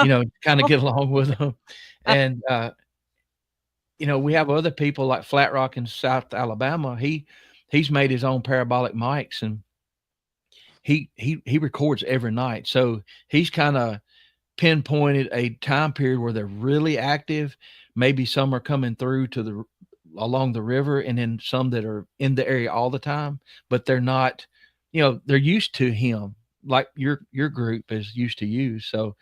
kind of get along with them. And we have other people like Flat Rock in South Alabama. He's made his own parabolic mics, and he records every night. So he's kind of pinpointed a time period where they're really active. Maybe some are coming through along the river, and then some that are in the area all the time, but they're not, they're used to him like your group is used to you. So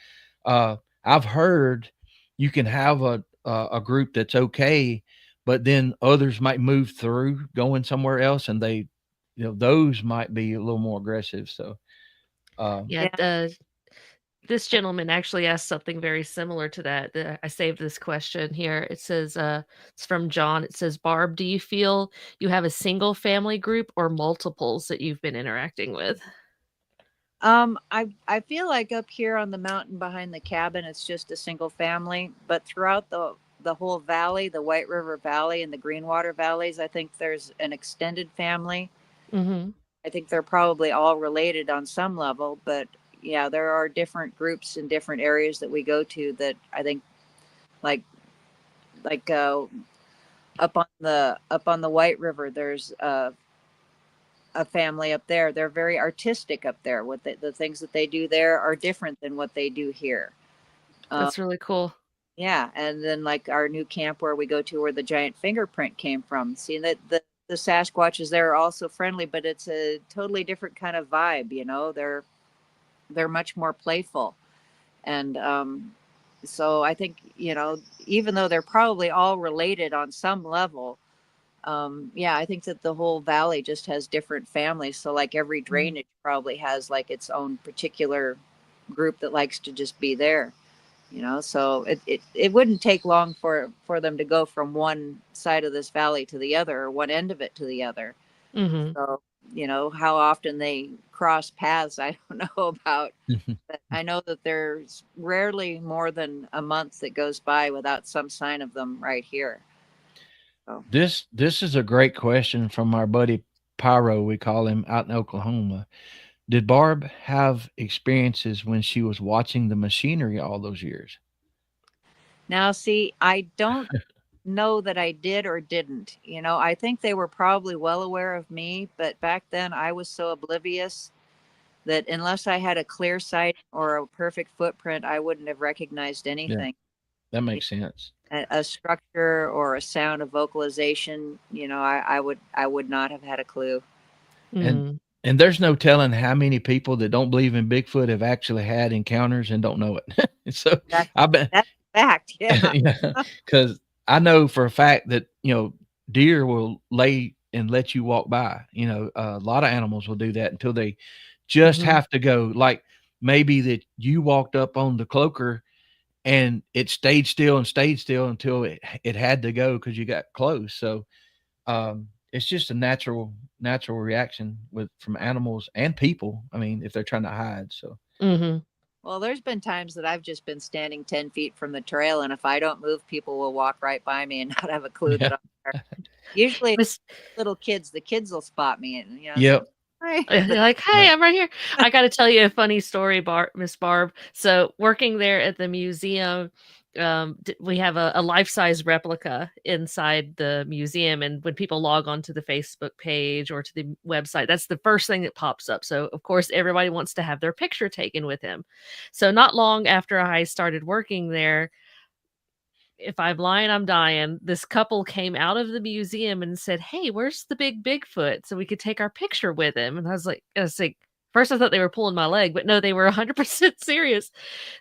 I've heard you can have a group that's okay, but then others might move through going somewhere else, and they, those might be a little more aggressive. So this gentleman actually asked something very similar to that. I saved this question here. It says, it's from John. It says, Barb, do you feel you have a single family group or multiples that you've been interacting with? I feel like up here on the mountain behind the cabin, it's just a single family, but throughout the whole valley, the White River Valley and the Greenwater Valleys, I think there's an extended family. Mm-hmm. I think they're probably all related on some level, but yeah, there are different groups in different areas that we go to that I think like up on the White River, there's a family up there. They're very artistic up there. What the things that they do there are different than what they do here. That's really cool. Yeah, and then like our new camp where we go to, where the giant fingerprint came from. Seeing that the Sasquatches there are also friendly, but it's a totally different kind of vibe. They're much more playful, and so I think even though they're probably all related on some level, yeah, I think that the whole valley just has different families. So like every drainage probably has like its own particular group that likes to just be there. So it wouldn't take long for them to go from one side of this valley to the other, or one end of it to the other. Mm-hmm. So how often they cross paths, I don't know about, but I know that there's rarely more than a month that goes by without some sign of them right here. So. This is a great question from our buddy Pyro, we call him, out in Oklahoma. Did Barb have experiences when she was watching the machinery all those years? Now, see, I don't know that I did or didn't. I think they were probably well aware of me, but back then I was so oblivious that unless I had a clear sight or a perfect footprint, I wouldn't have recognized anything. Yeah, that makes sense. A structure or a sound of vocalization, I would not have had a clue. And there's no telling how many people that don't believe in Bigfoot have actually had encounters and don't know it. So I bet that's a fact. Yeah. Because I know for a fact that, deer will lay and let you walk by. A lot of animals will do that until they just have to go. Like maybe that you walked up on the cloaker and it stayed still until it had to go because you got close. So it's just a natural reaction from animals and people. I mean, if they're trying to hide. So. Well, there's been times that I've just been standing 10 feet from the trail, and if I don't move, people will walk right by me and not have a clue that I'm there. Usually it's little kids. The kids will spot me and Yep. They're like, hey, I'm right here. I got to tell you a funny story, Miss Barb. So working there at the museum, we have a life-size replica inside the museum, and when people log onto the Facebook page or to the website, that's the first thing that pops up. So of course everybody wants to have their picture taken with him. So not long after I started working there, if I'm lying, I'm dying. This couple came out of the museum and said, "Hey, where's the big Bigfoot? So we could take our picture with him." And I was like, first I thought they were pulling my leg, but no, they were 100% serious.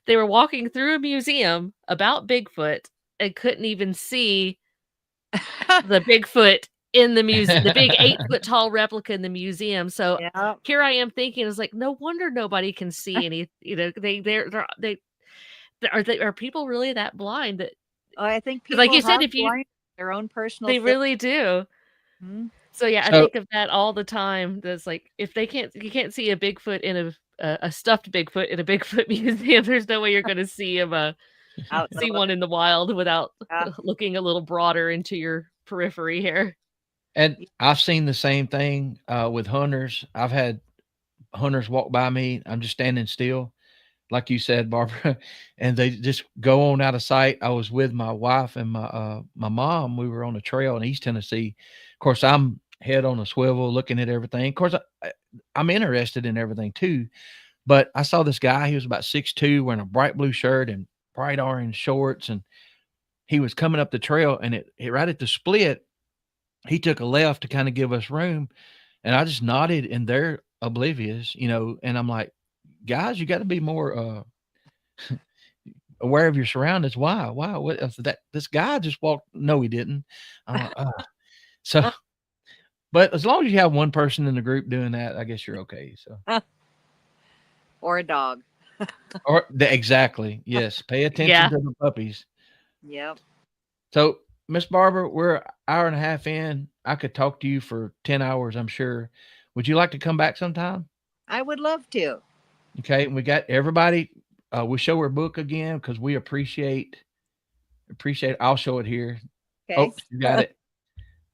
They were walking through a museum about Bigfoot and couldn't even see the Bigfoot in the museum, the big 8-foot tall replica in the museum. So Yeah. here I am thinking, it's like, no wonder nobody can see any, are people really that blind that, Oh, I think people like you said, have if you, blind their own personal they really do. Mhm. So yeah, I So think of that all the time. That's like, if you can't see a Bigfoot in a stuffed Bigfoot in a Bigfoot museum, there's no way you're going to see him, see outdoor. one in the wild without Yeah. looking a little broader into your periphery here. and I've seen the same thing with hunters. I've had hunters walk by me. I'm just standing still, like you said, Barbara, and they just go on out of sight. I was with my wife and my mom. We were on a trail in East Tennessee. Of course, I'm head on a swivel, looking at everything. Of course, I'm interested in everything too. But I saw this guy. He was about 6'2", wearing a bright blue shirt and bright orange shorts, and he was coming up the trail. And it right at the split, he took a left to kind of give us room, and I just nodded, and they're oblivious, and I'm like, guys, you got to be more aware of your surroundings. Why? What that? This guy just walked. No, he didn't. I'm like, so, but as long as you have one person in the group doing that, I guess you're okay. So, Or a dog. exactly. Yes. Pay attention Yeah. to the puppies. Yep. So, Miss Barbara, we're an hour and a half in. I could talk to you for 10 hours, I'm sure. Would you like to come back sometime? I would love to. Okay. And we got everybody. We'll show her book again because we appreciate. I'll show it here. Okay. Oh, you got it.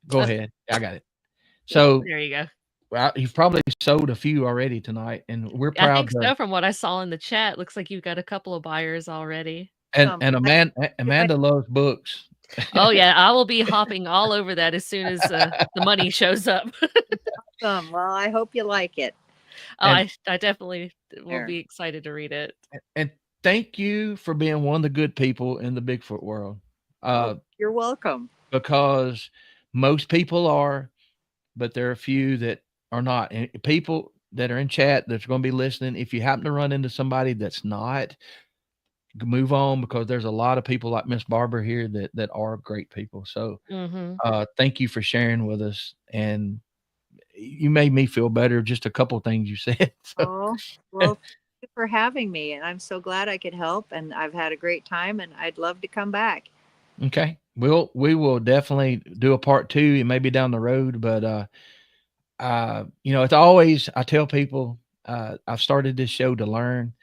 Go ahead. I got it. So There you go. well, you've probably sold a few already tonight, and we're I proud think to. so. From what I saw in the chat, looks like you've got a couple of buyers already. And Amanda loves books. Oh yeah, I will be hopping all over that as soon as the money shows up. Awesome. Well, I hope you like it. Oh, And- I definitely will There. be excited to read it. And thank you for being one of the good people in the Bigfoot world. You're welcome. Because most people are, but there are a few that are not. And people that are in chat that's going to be listening, if you happen to run into somebody that's not, move on, because there's a lot of people like Miss Barbara here that are great people. So Mhm. thank you for sharing with us, and you made me feel better. Just a couple of things you said. So, Oh, well, thank you for having me. And I'm so glad I could help. And I've had a great time, and I'd love to come back. okay. We will definitely do a part 2, and maybe down the road, but it's always, I tell people, I've started this show to learn,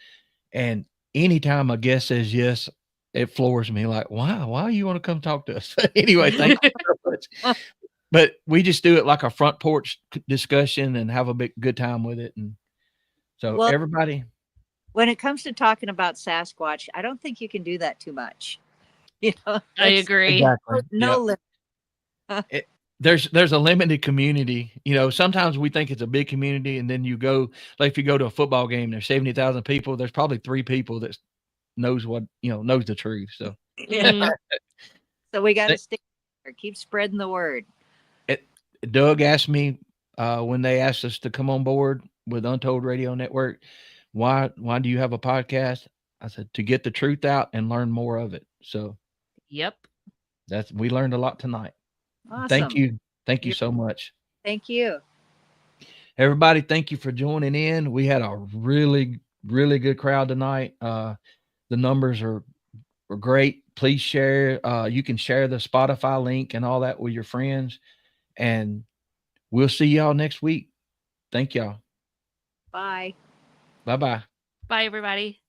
and anytime a guest says yes, it floors me. Like, why you want to come talk to us? Anyway, thank you so much. But we just do it like a front porch discussion and have a good time with it. And so Well, everybody, when it comes to talking about Sasquatch, I don't think you can do that too much. I there's agree. exactly. no limit. There's a limited community. Sometimes we think it's a big community, and then you go, like if you go to a football game, there's 70,000 people. There's probably 3 people that knows the truth. So Mhm. So we got to stick there. Keep spreading the word. Doug asked me when they asked us to come on board with Untold Radio Network, why do you have a podcast? I said, to get the truth out and learn more of it. So Yep. we learned a lot tonight. Awesome. Thank you so much. Thank you. Everybody, thank you for joining in. We had a really, really good crowd tonight. The numbers were great. Please share. You can share the Spotify link and all that with your friends. And we'll see y'all next week. Thank y'all. Bye. Bye-bye. Bye, everybody.